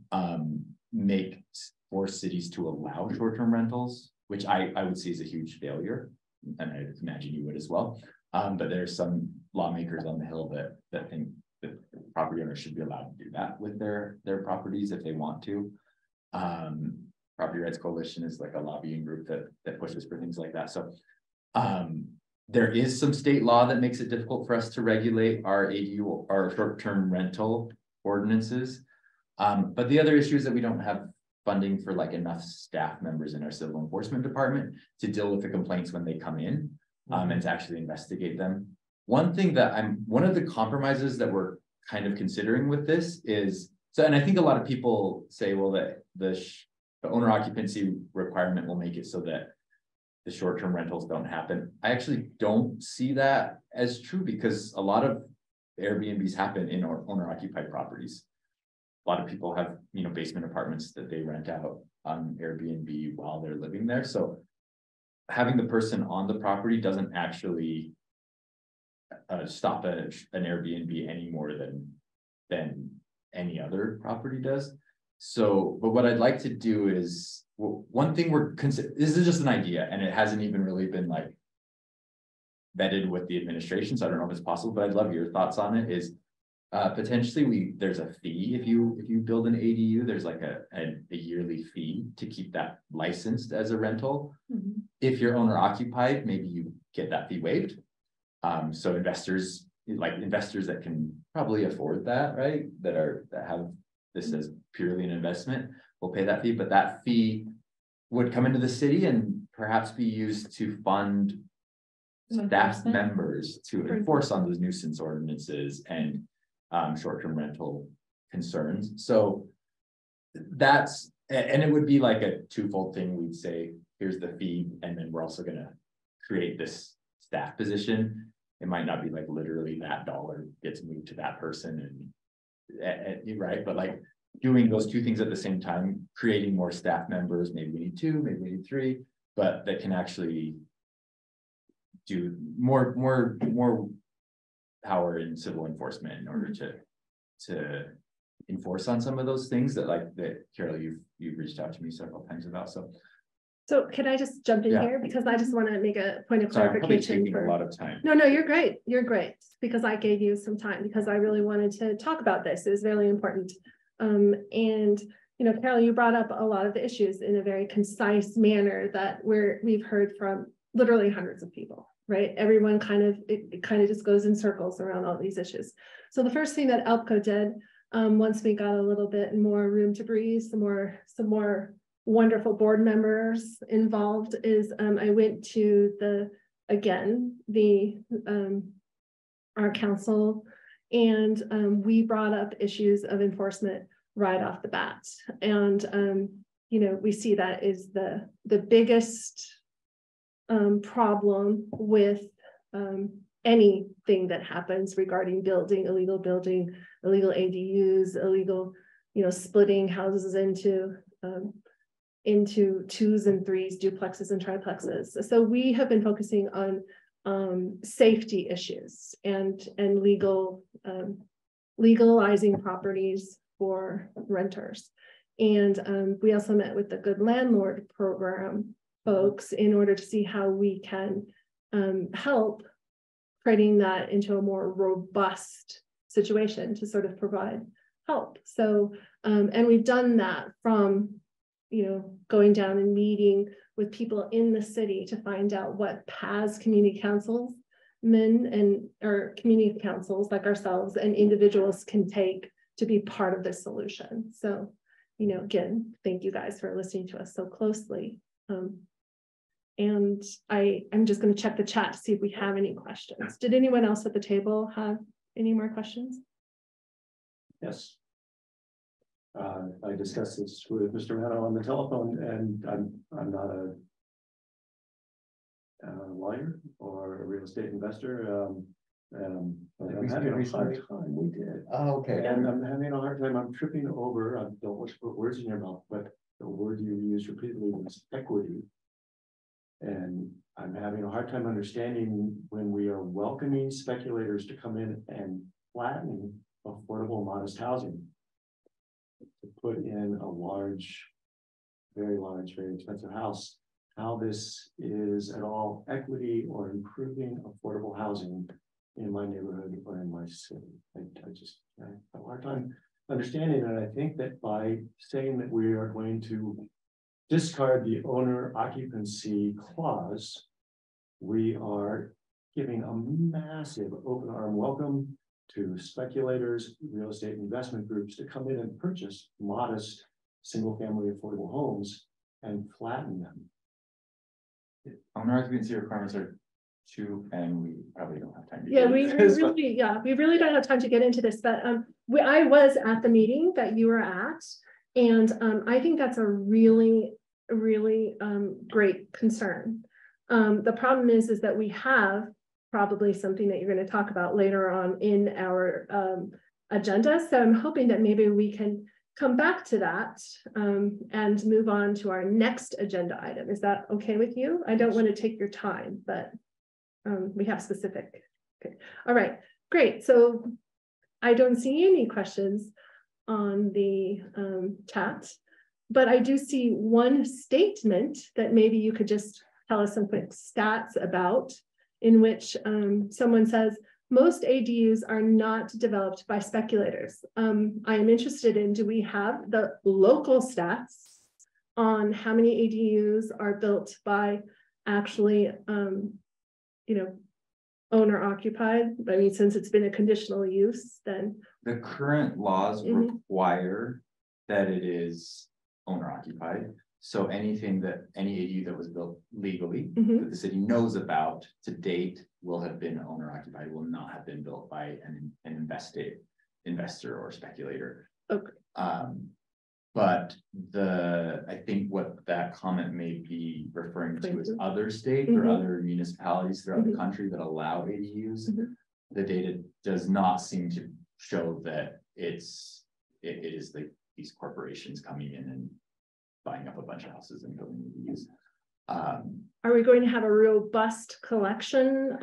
Speaker 8: force cities to allow short-term rentals, which I would see as a huge failure. And I imagine you would as well. But there's some lawmakers on the Hill that think that property owners should be allowed to do that with their properties if they want to. Property Rights Coalition is like a lobbying group that pushes for things like that. So there is some state law that makes it difficult for us to regulate our ADU, our short-term rental ordinances. But the other issue is that we don't have funding for like enough staff members in our civil enforcement department to deal with the complaints when they come in and to actually investigate them. One thing that one of the compromises that we're kind of considering with this is, and I think a lot of people say, well, that the owner occupancy requirement will make it so that the short-term rentals don't happen. I actually don't see that as true because a lot of Airbnbs happen in owner occupied properties. A lot of people have, you know, basement apartments that they rent out on Airbnb while they're living there. So having the person on the property doesn't actually stop an Airbnb any more than any other property does. So, but what I'd like to do is, one thing this is just an idea and it hasn't even really been like vetted with the administration. So I don't know if it's possible, but I'd love your thoughts on it is potentially there's a fee if you build an ADU, there's like a yearly fee to keep that licensed as a rental. If you're owner occupied, maybe you get that fee waived. So investors that can probably afford that, right? That have this as purely an investment will pay that fee, but that fee would come into the city and perhaps be used to fund staff members to enforce on those nuisance ordinances and short-term rental concerns. So and it would be like a twofold thing. We'd say, here's the fee, and then we're also gonna create this staff position. It might not be like literally that dollar gets moved to that person and right, but like doing those two things at the same time, creating more staff members, maybe we need 2, maybe we need 3, but that can actually do more power in civil enforcement in order to enforce on some of those things that Carol, you've reached out to me several times about. So
Speaker 1: So can I just jump in
Speaker 8: Yeah.
Speaker 1: here? Because I just want to make a point of
Speaker 8: Sorry, I'm probably
Speaker 1: clarification.
Speaker 8: taking a lot of time.
Speaker 1: No, you're great. You're great. Because I gave you some time because I really wanted to talk about this. It was really important. And you know, Carol, you brought up a lot of the issues in a very concise manner that we've heard from literally hundreds of people, right? Everyone it kind of just goes in circles around all these issues. So the first thing that ELPCO did, once we got a little bit more room to breathe, some more wonderful board members involved, is I went to our council, and we brought up issues of enforcement right off the bat. And you know, we see that is the biggest problem with anything that happens regarding illegal ADUs, illegal, you know, splitting houses into 2s and 3s, duplexes and triplexes. So we have been focusing on safety issues and legalizing properties for renters. And we also met with the Good Landlord Program folks in order to see how we can help creating that into a more robust situation to sort of provide help. So, and we've done that from, you know, going down and meeting with people in the city to find out what paths community councils or community councils like ourselves and individuals can take to be part of this solution. So, you know, again, thank you guys for listening to us so closely. And I'm just going to check the chat to see if we have any questions. Did anyone else at the table have any more questions?
Speaker 10: Yes. I discussed this with Mr. Maddow on the telephone, and I'm not a lawyer or a real estate investor. But I'm having a hard time. We did.
Speaker 8: Oh, okay.
Speaker 10: And I'm having a hard time. I'm tripping over. I don't want to put words in your mouth, but the word you used repeatedly was equity. And I'm having a hard time understanding when we are welcoming speculators to come in and flatten affordable, modest housing, to put in a large, very expensive house, how this is at all equity or improving affordable housing in my neighborhood or in my city. I have a hard time understanding it. And I think that by saying that we are going to discard the owner occupancy clause, we are giving a massive open arm welcome to speculators, real estate investment groups to come in and purchase modest single family affordable homes and flatten them.
Speaker 8: Owner occupancy requirements are 2, and we probably don't have time to
Speaker 1: we really don't have time to get into this, but I was at the meeting that you were at, and I think that's a really great concern. The problem is that we have probably something that you're going to talk about later on in our agenda. So I'm hoping that maybe we can come back to that and move on to our next agenda item. Is that okay with you? I don't want to take your time, but we have specific. Okay. All right, great. So I don't see any questions on the chat, but I do see one statement that maybe you could just tell us some quick stats about, in which someone says, most ADUs are not developed by speculators. I am interested in, do we have the local stats on how many ADUs are built by actually, owner occupied? I mean, since it's been a conditional use, then.
Speaker 8: The current laws require that it is owner occupied. So any ADU that was built legally that the city knows about to date will have been owner occupied, will not have been built by an investor or speculator.
Speaker 1: Okay.
Speaker 8: But I think what that comment may be referring to is other states or other municipalities throughout the country that allow ADUs. The data does not seem to show that it is these corporations coming in and buying up a bunch of houses and building ADUs.
Speaker 1: Are we going to have a robust collection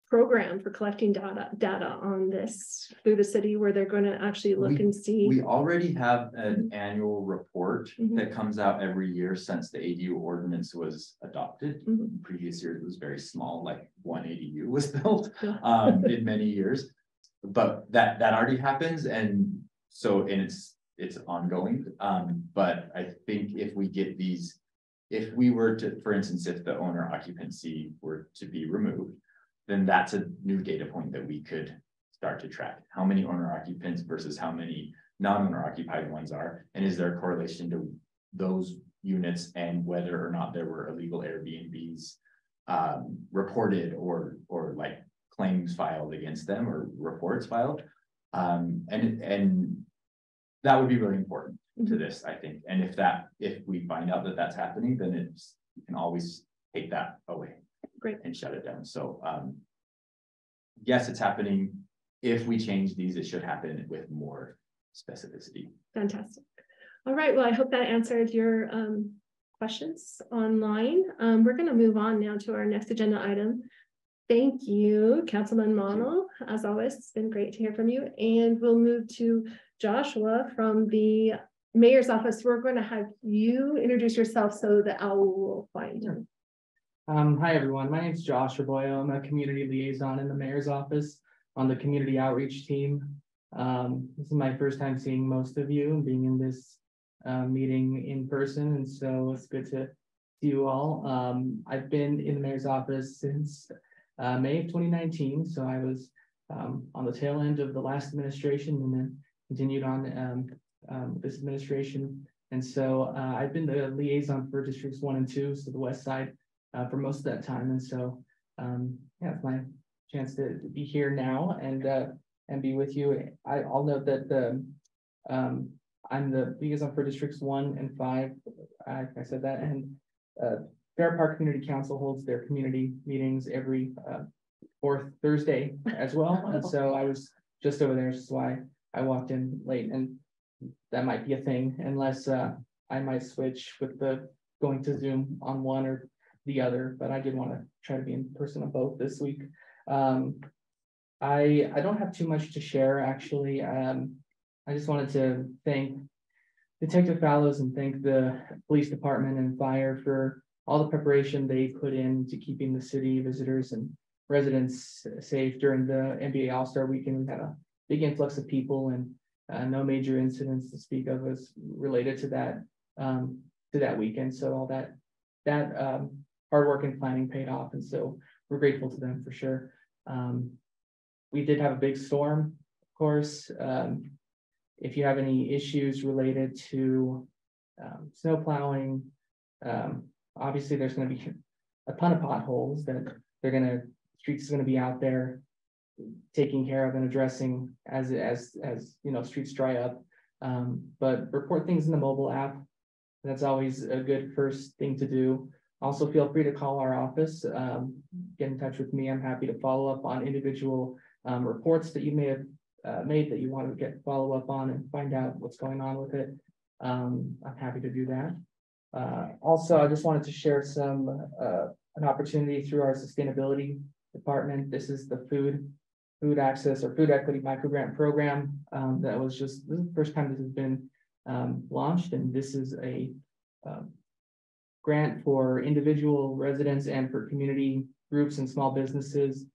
Speaker 1: program for collecting data on this through the city, where they're going to actually look and see?
Speaker 8: We already have an annual report
Speaker 1: Mhm.
Speaker 8: that comes out every year since the ADU ordinance was adopted.
Speaker 1: Mhm.
Speaker 8: Previous years it was very small, like one ADU was built
Speaker 1: Yeah.
Speaker 8: in many years. But that already happens, and so it's ongoing. But I think if we get these, if we were to, for instance, if the owner occupancy were to be removed, then that's a new data point that we could start to track. How many owner occupants versus how many non-owner occupied ones are, and is there a correlation to those units and whether or not there were illegal Airbnbs reported or like claims filed against them or reports filed. And that would be really important to this, I think. And if we find out that that's happening, then you can always take that away.
Speaker 1: Great.
Speaker 8: And shut it down. So yes, it's happening. If we change these, it should happen with more specificity.
Speaker 1: Fantastic. All right. Well, I hope that answered your questions online. We're going to move on now to our next agenda item. Thank you, Councilman Mono. As always, it's been great to hear from you. And we'll move to Joshua from the mayor's office. We're going to have you introduce yourself so that Al will find you.
Speaker 11: Hi, everyone. My name is Josh Arboyo. I'm a community liaison in the mayor's office on the community outreach team. This is my first time seeing most of you and being in this meeting in person, and so it's good to see you all. I've been in the mayor's office since May of 2019, so I was on the tail end of the last administration and then continued on this administration. And so I've been the liaison for districts 1 and 2, so the west side, for most of that time. And so yeah, it's my chance to be here now and be with you. I'll note that I'm the liaison for districts 1 and 5. I said that, and Fair Park Community Council holds their community meetings every 4th Thursday as well. And so I was just over there, which is why I walked in late, and that might be a thing unless I might switch with the going to Zoom on one or the other, but I did want to try to be in person on both this week. I don't have too much to share, actually. I just wanted to thank Detective Fallows and thank the police department and fire for all the preparation they put into keeping the city visitors and residents safe during the NBA All-Star Weekend. We had a big influx of people, and no major incidents to speak of was related to that weekend. So all that hard work and planning paid off, and so we're grateful to them for sure. We did have a big storm, of course. If you have any issues related to snow plowing, obviously there's going to be a ton of potholes that streets is going to be out there taking care of and addressing as you know, streets dry up. But report things in the mobile app. That's always a good first thing to do. Also, feel free to call our office, get in touch with me. I'm happy to follow up on individual reports that you may have made that you want to follow up on and find out what's going on with it. I'm happy to do that. Also, I just wanted to share an opportunity through our sustainability department. This is the food access or food equity microgrant program. This is the first time this has been launched, and this is a grant for individual residents and for community groups and small businesses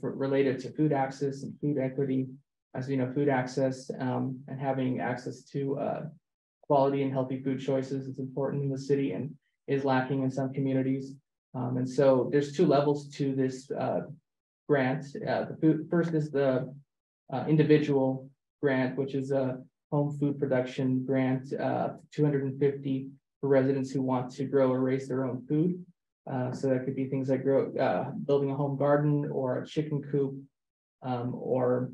Speaker 11: related to food access and food equity. As you know, food access and having access to quality and healthy food choices is important in the city and is lacking in some communities. And so there's 2 levels to this grant. First is the individual grant, which is a home food production grant, $250 for residents who want to grow or raise their own food. So that could be things like building a home garden or a chicken coop, or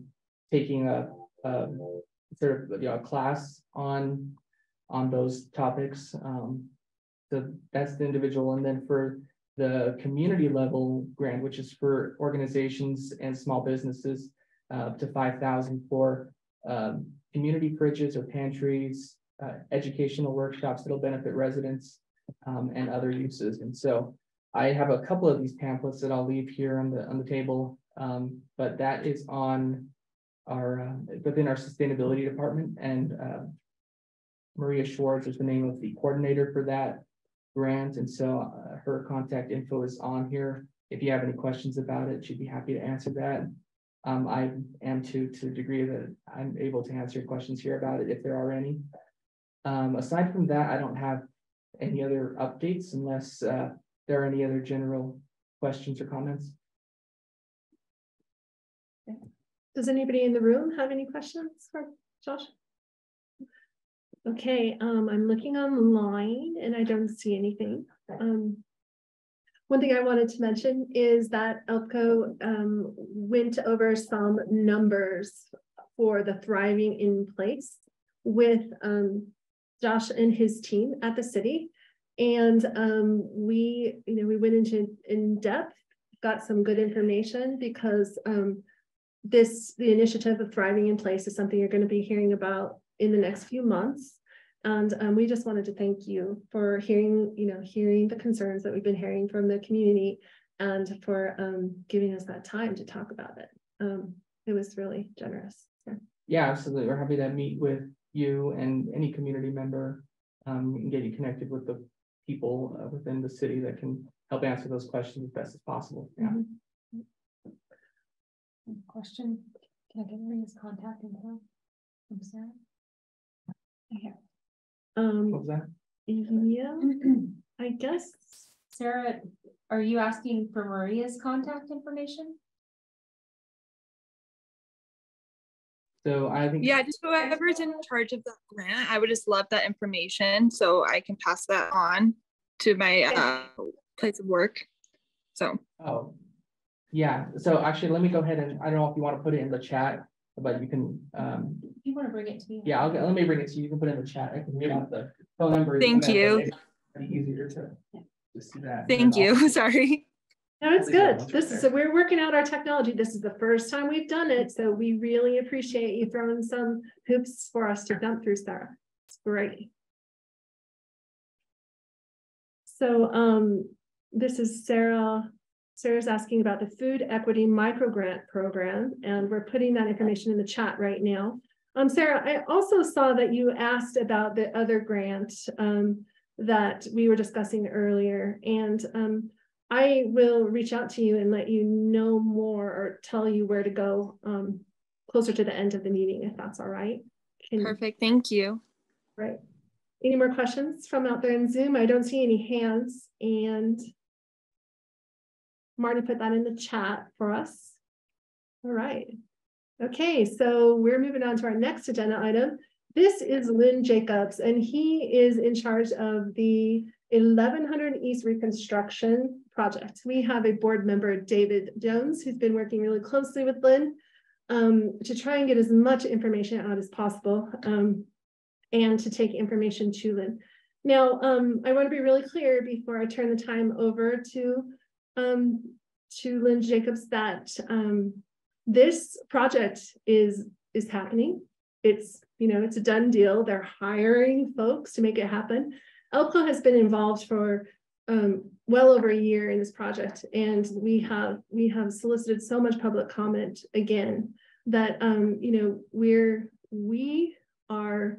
Speaker 11: taking a sort of a class on those topics. So that's the individual, and then for the community level grant, which is for organizations and small businesses, up to $5,000 for community fridges or pantries, educational workshops that'll benefit residents, and other uses. And so I have a couple of these pamphlets that I'll leave here on the table, but that is on our within our sustainability department, and Maria Schwartz is the name of the coordinator for that grant, and so her contact info is on here. If you have any questions about it, she'd be happy to answer that. I am to a degree that I'm able to answer questions here about it if there are any. Aside from that, I don't have any other updates unless there are any other general questions or comments.
Speaker 1: Does anybody in the room have any questions for Josh? Okay, I'm looking online and I don't see anything. One thing I wanted to mention is that ELPCO went over some numbers for the Thriving in Place with Josh and his team at the city. And we went into in depth, got some good information because the initiative of Thriving in Place is something you're going to be hearing about in the next few months. And we just wanted to thank you for hearing the concerns that we've been hearing from the community and for giving us that time to talk about it. It was really generous.
Speaker 11: Yeah, absolutely. We're happy to meet with you and any community member and get you connected with the people within the city that can help answer those questions as best as possible. Yeah.
Speaker 4: Question. Can I get Maria's contact info? I'm sorry. Here.
Speaker 11: What was that?
Speaker 1: Yeah, I guess.
Speaker 4: Sarah, are you asking for Maria's contact information?
Speaker 11: So I think.
Speaker 12: Yeah, just whoever's in charge of that grant, I would just love that information so I can pass that on to my place of work. So.
Speaker 11: Oh, yeah. So actually, let me go ahead and I don't know if you want to put it in the chat, but you can.
Speaker 4: If you want to bring it to me.
Speaker 11: Yeah, let me bring it to you. You can put it in the chat. I can read out the phone number.
Speaker 12: Thank you.
Speaker 11: It'd be easier to see that.
Speaker 12: Thank you. Sorry.
Speaker 1: No, it's good. We're working out our technology. This is the first time we've done it, so we really appreciate you throwing some hoops for us to jump through, Sarah. It's great. So this is Sarah. Sarah's asking about the Food Equity Microgrant Program, and we're putting that information in the chat right now. Sarah, I also saw that you asked about the other grant that we were discussing earlier, and I will reach out to you and let you know more or tell you where to go closer to the end of the meeting, if that's all right.
Speaker 12: Perfect. Thank you.
Speaker 1: Right. Any more questions from out there in Zoom? I don't see any hands, and Marty put that in the chat for us. All right. Okay, so we're moving on to our next agenda item. This is Lynn Jacobs, and he is in charge of the 1100 East Reconstruction Project. We have a board member, David Jones, who's been working really closely with Lynn to try and get as much information out as possible and to take information to Lynn. Now, I want to be really clear before I turn the time over to Lynn Jacobs that this project is happening. It's a done deal. They're hiring folks to make it happen. ELPCO has been involved for well over a year in this project, and we have solicited so much public comment again that we are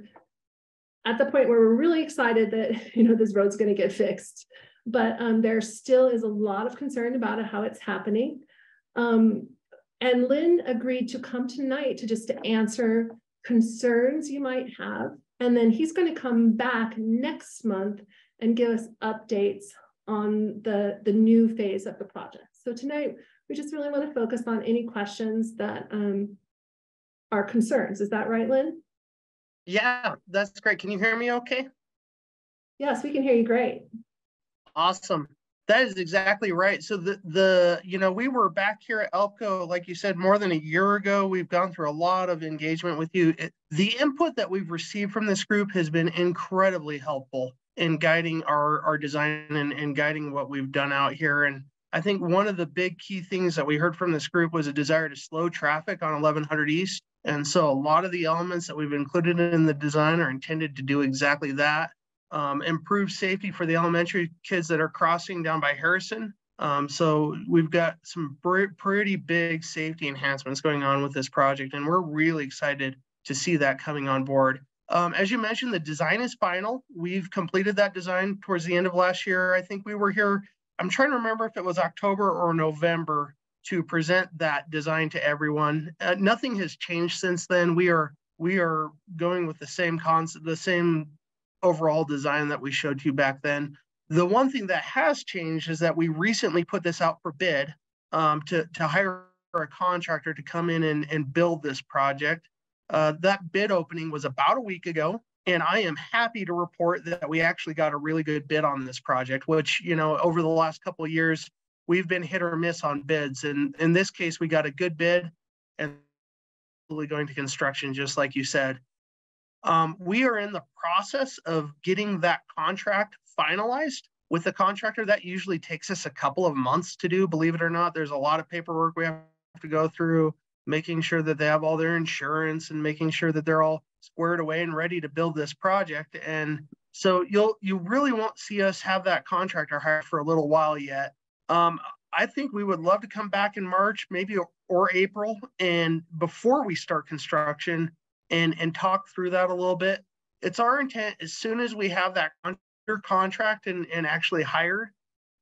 Speaker 1: at the point where we're really excited that this road's going to get fixed, but there still is a lot of concern about how it's happening. And Lynn agreed to come tonight to answer concerns you might have. And then he's going to come back next month and give us updates on the new phase of the project. So tonight, we just really want to focus on any questions that are concerns. Is that right, Lynn?
Speaker 13: Yeah, that's great. Can you hear me okay?
Speaker 1: Yes, we can hear you great.
Speaker 13: Awesome. That is exactly right. So we were back here at ELPCO, like you said, more than a year ago. We've gone through a lot of engagement with you. The input that we've received from this group has been incredibly helpful in guiding our design and guiding what we've done out here. And I think one of the big key things that we heard from this group was a desire to slow traffic on 1100 East. And so a lot of the elements that we've included in the design are intended to do exactly that. improve safety for the elementary kids that are crossing down by Harrison. So we've got some pretty big safety enhancements going on with this project, and we're really excited to see that coming on board. As you mentioned, the design is final. We've completed that design towards the end of last year. I think we were here, I'm trying to remember if it was October or November, to present that design to everyone. Nothing has changed since then. We are going with the same concept, the same overall design that we showed you back then. The one thing that has changed is that we recently put this out for bid to hire a contractor to come in and build this project. That bid opening was about a week ago, and I am happy to report that we actually got a really good bid on this project, which, you know, over the last couple of years, we've been hit or miss on bids. And in this case, we got a good bid and going to construction, just like you said. We are in the process of getting that contract finalized with the contractor. That usually takes us a couple of months to do, believe it or not. There's a lot of paperwork we have to go through, making sure that they have all their insurance and making sure that they're all squared away and ready to build this project. And so you really won't see us have that contractor hired for a little while yet. I think we would love to come back in March, maybe, or April, and before we start construction and talk through that a little bit. It's our intent, as soon as we have that under contract and actually hired,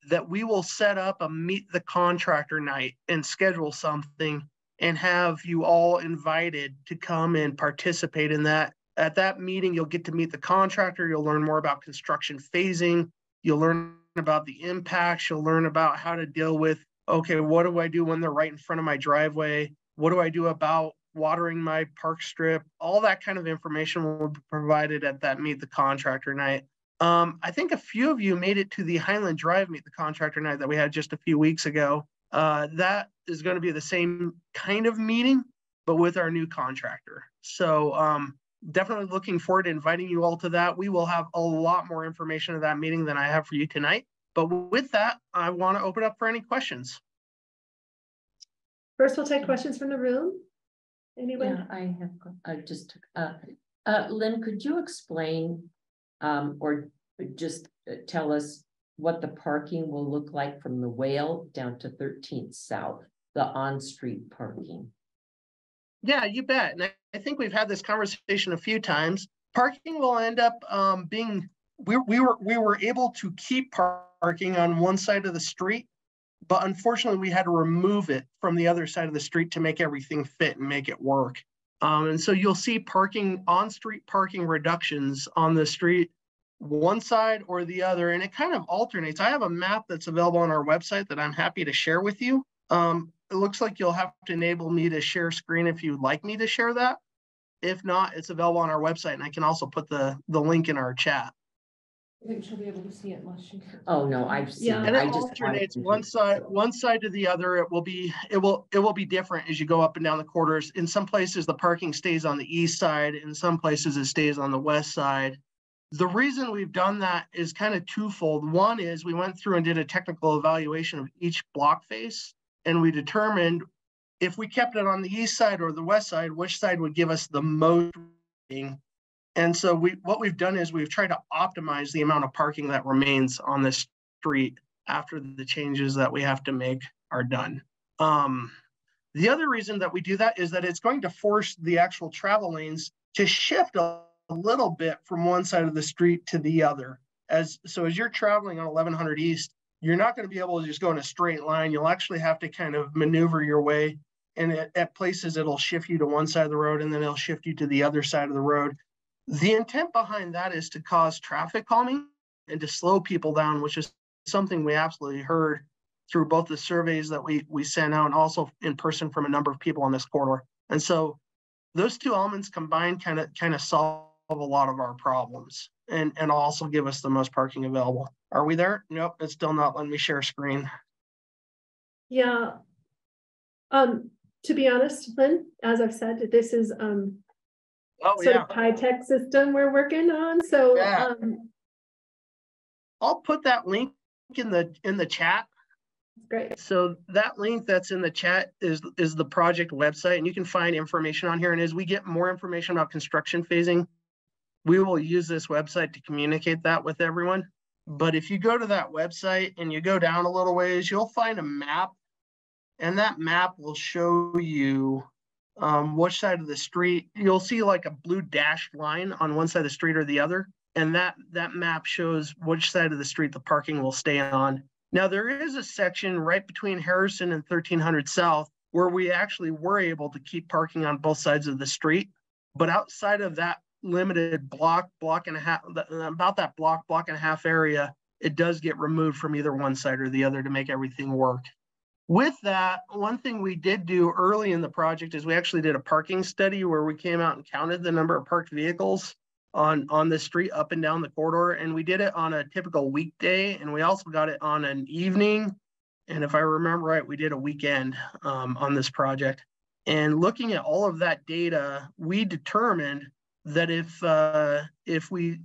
Speaker 13: that we will set up a meet the contractor night and schedule something and have you all invited to come and participate in that. At that meeting, you'll get to meet the contractor. You'll learn more about construction phasing. You'll learn about the impacts. You'll learn about how to deal with, okay, what do I do when they're right in front of my driveway? What do I do about watering my park strip? All that kind of information will be provided at that meet the contractor night. I think a few of you made it to the Highland Drive meet the contractor night that we had just a few weeks ago. That is going to be the same kind of meeting, but with our new contractor. So definitely looking forward to inviting you all to that. We will have a lot more information at that meeting than I have for you tonight. But with that, I want to open up for any questions.
Speaker 1: First, we'll take questions from the room. Anyone?
Speaker 9: Yeah, I have Lynn, could you explain or just tell us what the parking will look like from the Whale down to 13th South, the on-street parking?
Speaker 13: Yeah, you bet. And I think we've had this conversation a few times. Parking will end up being, we were able to keep parking on one side of the street, but unfortunately we had to remove it from the other side of the street to make everything fit and make it work. And so you'll see parking, on-street parking reductions on the street, one side or the other, and it kind of alternates. I have a map that's available on our website that I'm happy to share with you. It looks like you'll have to enable me to share screen if you'd like me to share that. If not, it's available on our website, and I can also put the link in our chat.
Speaker 1: I think she'll be able to see it unless she.
Speaker 9: Oh no, I've seen it.
Speaker 13: And it alternates one side to the other. It will be different as you go up and down the corridors. In some places, the parking stays on the east side. In some places, it stays on the west side. The reason we've done that is kind of twofold. One is we went through and did a technical evaluation of each block face, and we determined if we kept it on the east side or the west side, which side would give us the most parking. And so what we've done is we've tried to optimize the amount of parking that remains on the street after the changes that we have to make are done. The other reason that we do that is that it's going to force the actual travel lanes to shift a little bit from one side of the street to the other. So as you're traveling on 1100 East, you're not going to be able to just go in a straight line. You'll actually have to kind of maneuver your way. And at places, it'll shift you to one side of the road, and then it'll shift you to the other side of the road. The intent behind that is to cause traffic calming and to slow people down, which is something we absolutely heard through both the surveys that we sent out and also in person from a number of people on this corridor. And so those two elements combined kind of solve a lot of our problems and also give us the most parking available. Are we there? Nope, it's still not letting me share screen.
Speaker 1: Yeah. To be honest, Lynn, as I've said, this is sort of high-tech system we're working on. So
Speaker 13: yeah. I'll put that link in the chat.
Speaker 1: Great.
Speaker 13: So that link that's in the chat is the project website, and you can find information on here. And as we get more information about construction phasing, we will use this website to communicate that with everyone. But if you go to that website and you go down a little ways, you'll find a map, and that map will show you which side of the street. You'll see like a blue dashed line on one side of the street or the other, and that map shows which side of the street the parking will stay on. Now, there is a section right between Harrison and 1300 South where we actually were able to keep parking on both sides of the street, but outside of that limited block and a half, about that block and a half area, it does get removed from either one side or the other to make everything work. With that, one thing we did do early in the project is we actually did a parking study where we came out and counted the number of parked vehicles on the street up and down the corridor. And we did it on a typical weekday, and we also got it on an evening. And if I remember right, we did a weekend on this project. And looking at all of that data, we determined that if we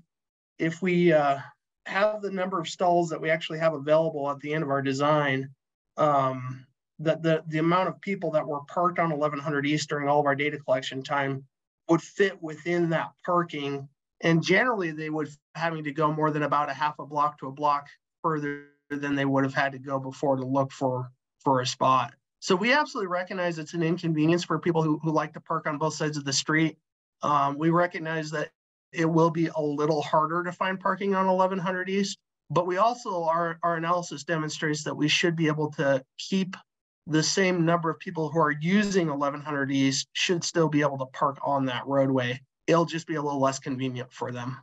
Speaker 13: have the number of stalls that we actually have available at the end of our design, that the amount of people that were parked on 1100 East during all of our data collection time would fit within that parking. And generally they would having to go more than about a half a block to a block further than they would have had to go before to look for a spot. So we absolutely recognize it's an inconvenience for people who like to park on both sides of the street. We recognize that it will be a little harder to find parking on 1100 East, but we also, our analysis demonstrates that we should be able to keep the same number of people who are using 1100 East should still be able to park on that roadway. It'll just be a little less convenient for them.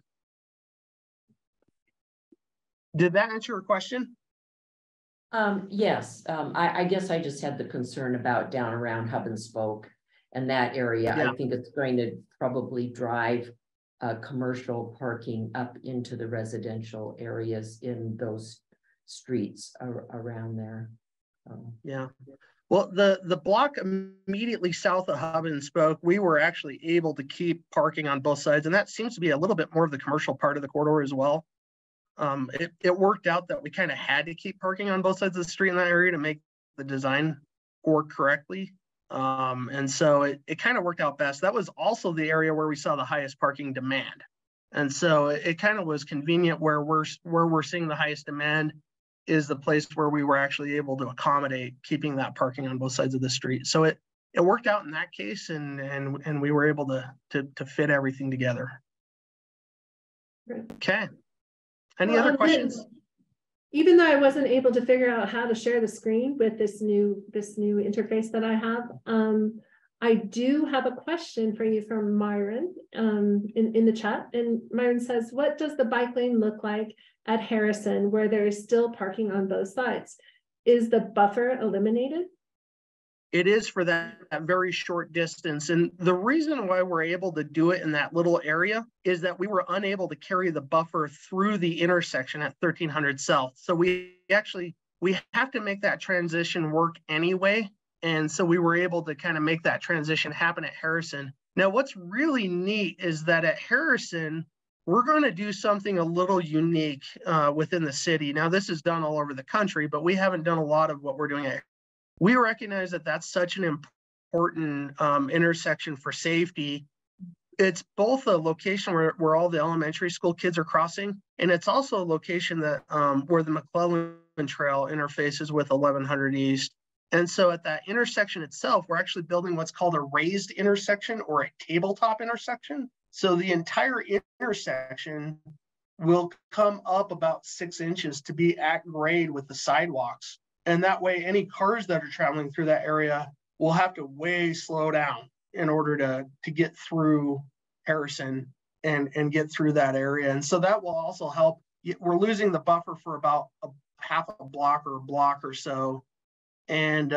Speaker 13: Did that answer your question?
Speaker 9: Yes, I guess I just had the concern about down around Hub and Spoke and that area.
Speaker 13: Yeah.
Speaker 9: I think it's going to probably drive commercial parking up into the residential areas in those streets around there.
Speaker 13: Yeah. Well, the block immediately south of Hub and Spoke, we were actually able to keep parking on both sides, and that seems to be a little bit more of the commercial part of the corridor as well. It worked out that we kind of had to keep parking on both sides of the street in that area to make the design work correctly. And so it kind of worked out best. That was also the area where we saw the highest parking demand. And so it kind of was convenient where we're seeing the highest demand is the place where we were actually able to accommodate keeping that parking on both sides of the street. So it worked out in that case, and we were able to fit everything together. Okay. Any other questions?
Speaker 1: Even though I wasn't able to figure out how to share the screen with this new interface that I have, I do have a question for you from Myron in the chat. And Myron says, what does the bike lane look like at Harrison where there is still parking on both sides? Is the buffer eliminated?
Speaker 13: It is for that very short distance. And the reason why we're able to do it in that little area is that we were unable to carry the buffer through the intersection at 1300 South. So we have to make that transition work anyway. And so we were able to kind of make that transition happen at Harrison. Now, what's really neat is that at Harrison, we're going to do something a little unique within the city. Now, this is done all over the country, but we haven't done a lot of what we're doing at. We recognize that that's such an important intersection for safety. It's both a location where all the elementary school kids are crossing, and it's also a location that where the McClellan Trail interfaces with 1100 East. And so at that intersection itself, we're actually building what's called a raised intersection or a tabletop intersection. So the entire intersection will come up about 6 inches to be at grade with the sidewalks. And that way, any cars that are traveling through that area will have to way slow down in order to get through Harrison and get through that area. And so that will also help. We're losing the buffer for about a half a block or a block or so. And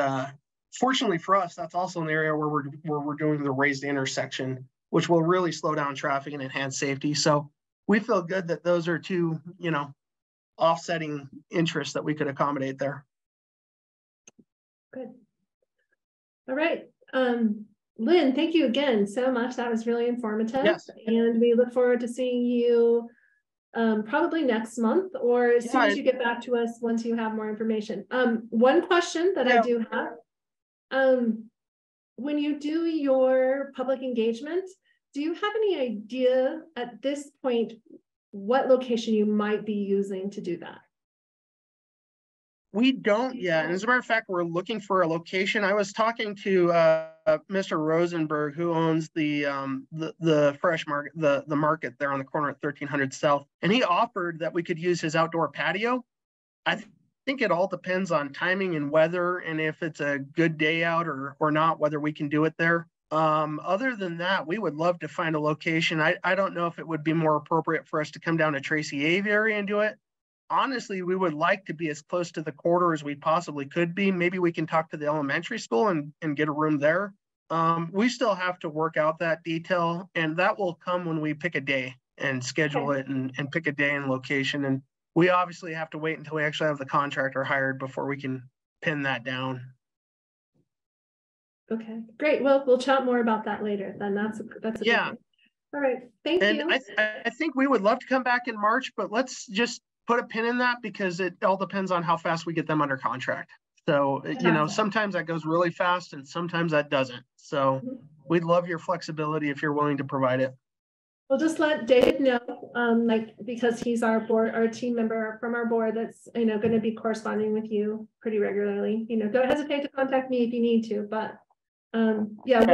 Speaker 13: fortunately for us, that's also an area where we're doing the raised intersection, which will really slow down traffic and enhance safety. So we feel good that those are two, offsetting interests that we could accommodate there.
Speaker 1: Good. All right. Lynn, thank you again so much. That was really informative.
Speaker 13: Yes.
Speaker 1: And we look forward to seeing you probably next month or as soon as you get back to us once you have more information. One question that I do have, when you do your public engagement, do you have any idea at this point what location you might be using to do that?
Speaker 13: We don't yet. And as a matter of fact, we're looking for a location. I was talking to Mr. Rosenberg, who owns the fresh market, the market there on the corner at 1300 South, and he offered that we could use his outdoor patio. I think it all depends on timing and weather, and if it's a good day out or not, whether we can do it there. Other than that, we would love to find a location. I don't know if it would be more appropriate for us to come down to Tracy Aviary and do it. Honestly, we would like to be as close to the quarter as we possibly could be. Maybe we can talk to the elementary school and get a room there. We still have to work out that detail, and that will come when we pick a day and schedule it and pick a day and location. And we obviously have to wait until we actually have the contractor hired before we can pin that down.
Speaker 1: Okay, great. Well, we'll chat more about that later. Then that's a
Speaker 13: yeah.
Speaker 1: All right, thank you.
Speaker 13: I think we would love to come back in March, but let's just put a pin in that because it all depends on how fast we get them under contract. So, you know, sometimes that goes really fast and sometimes that doesn't. So we'd love your flexibility if you're willing to provide it.
Speaker 1: We'll just let David know, like, because he's our team member from our board that's, you know, going to be corresponding with you pretty regularly. You know, don't hesitate to contact me if you need to, but yeah,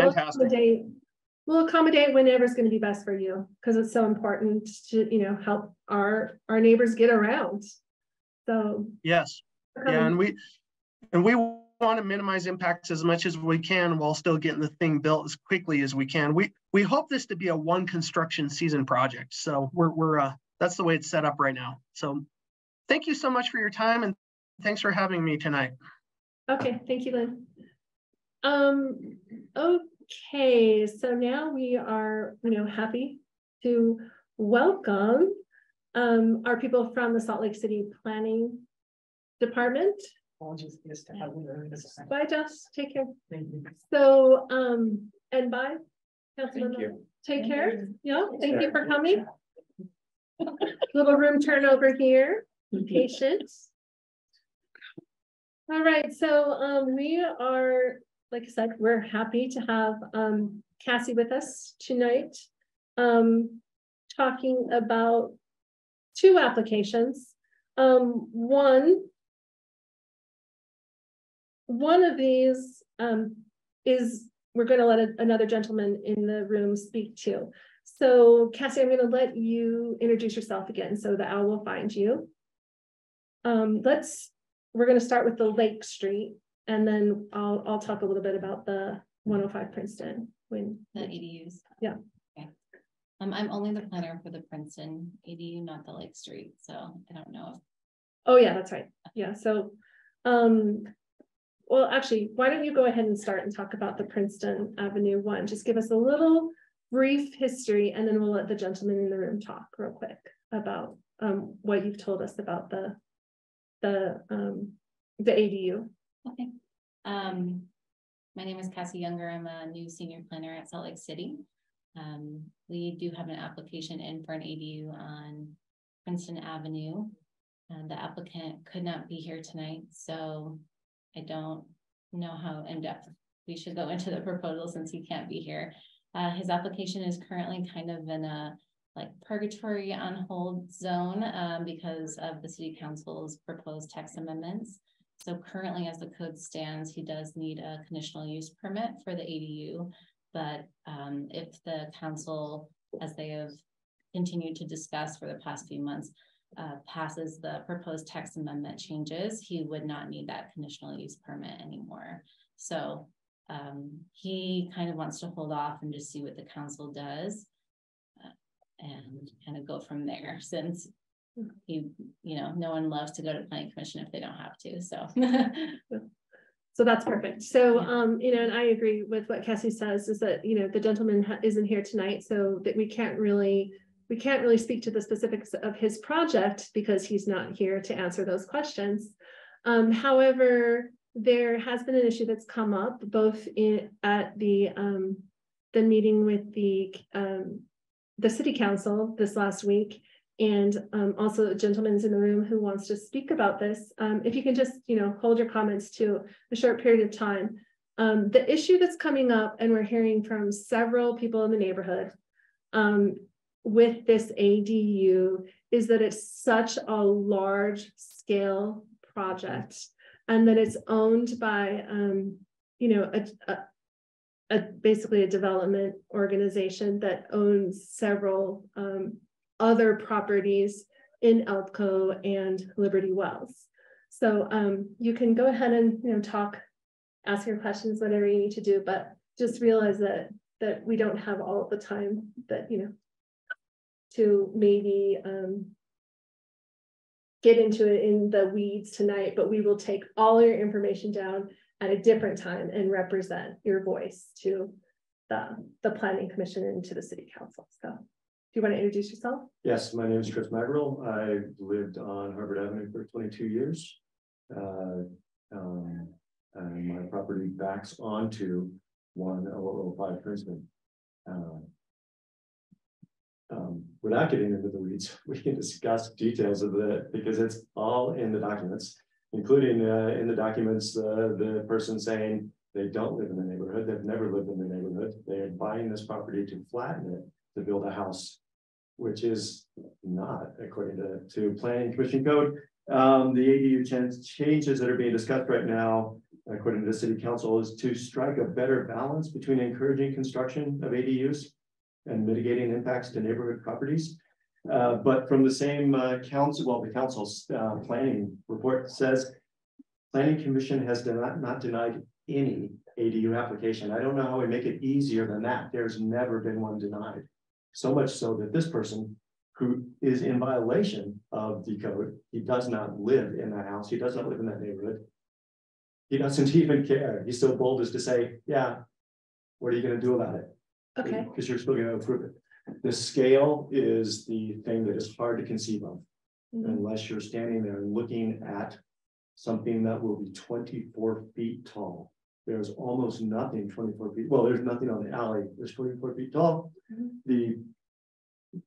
Speaker 1: we'll accommodate whenever it's going to be best for you, because it's so important to, you know, help our neighbors get around. So
Speaker 13: yes, yeah, and we want to minimize impacts as much as we can while still getting the thing built as quickly as we can. We hope this to be a one construction season project, so we're that's the way it's set up right now. So thank you so much for your time, and thanks for having me tonight.
Speaker 1: Okay, thank you, Lynn. Okay, so now we are, you know, happy to welcome our people from the Salt Lake City Planning Department. Bye, Josh. Take care. Thank you. So, and bye, Councilman. Take care. Yeah, thank you for coming. Little room turnover here. Patience. All right, so we are, like I said, we're happy to have Cassie with us tonight, talking about two applications. One of these is we're going to let another gentleman in the room speak to. So Cassie, I'm going to let you introduce yourself again so that Al will find you. We're going to start with the Lake Street, and then I'll talk a little bit about the 105 Princeton. The
Speaker 14: ADUs.
Speaker 1: Yeah.
Speaker 14: Okay. I'm only the planner for the Princeton ADU, not the Lake Street. So I don't know.
Speaker 1: Oh yeah, that's right. Yeah. So, well, actually, why don't you go ahead and start and talk about the Princeton Avenue one? Just give us a little brief history, and then we'll let the gentleman in the room talk real quick about what you've told us about the ADU.
Speaker 14: Okay. My name is Cassie Younger. I'm a new senior planner at Salt Lake City. We do have an application in for an ADU on Princeton Avenue. The applicant could not be here tonight, so I don't know how in-depth we should go into the proposal since he can't be here. His application is currently kind of in a purgatory on hold zone because of the city council's proposed text amendments. So currently, as the code stands, he does need a conditional use permit for the ADU, but if the council, as they have continued to discuss for the past few months, passes the proposed text amendment changes, he would not need that conditional use permit anymore. So he kind of wants to hold off and just see what the council does and kind of go from there, since no one loves to go to planning commission if they don't have to.
Speaker 1: So that's perfect. So and I agree with what Cassie says, is that the gentleman isn't here tonight, so that we can't really speak to the specifics of his project because he's not here to answer those questions. However, there has been an issue that's come up both at the meeting with the city council this last week, and also a gentleman's in the room who wants to speak about this. If you can just hold your comments to a short period of time. The issue that's coming up, and we're hearing from several people in the neighborhood, with this ADU is that it's such a large scale project, and that it's owned by, you know, basically a development organization that owns several other properties in ELPCO and Liberty Wells. So you can go ahead and, you know, talk, ask your questions, whatever you need to do, but just realize that we don't have all of the time that, you know, to maybe get into it in the weeds tonight, but we will take all your information down at a different time and represent your voice to the Planning Commission and to the City Council. So do you want to introduce yourself?
Speaker 10: Yes, my name is Chris Magrill. I've lived on Harvard Avenue for 22 years. And my property backs onto 10005 Princeton. Without getting into the weeds, we can discuss details of that because it's all in the documents, including in the documents, the person saying they don't live in the neighborhood, they've never lived in the neighborhood. They're buying this property to flatten it, to build a house, which is not according to Planning Commission code. The ADU changes that are being discussed right now, according to the City Council, is to strike a better balance between encouraging construction of ADUs and mitigating impacts to neighborhood properties. But from the same council, well, the council's planning report says Planning Commission has not denied any ADU application. I don't know how we make it easier than that. There's never been one denied. So much so that this person who is in violation of the code, he does not live in that house. He does not live in that neighborhood. He doesn't even care. He's so bold as to say, yeah, what are you going to do about it?
Speaker 1: Okay.
Speaker 10: Because you're still going to approve it. The scale is the thing that is hard to conceive of, unless you're standing there and looking at something that will be 24 feet tall. There's almost nothing 24 feet. Well, there's nothing on the alley. There's 24 feet tall.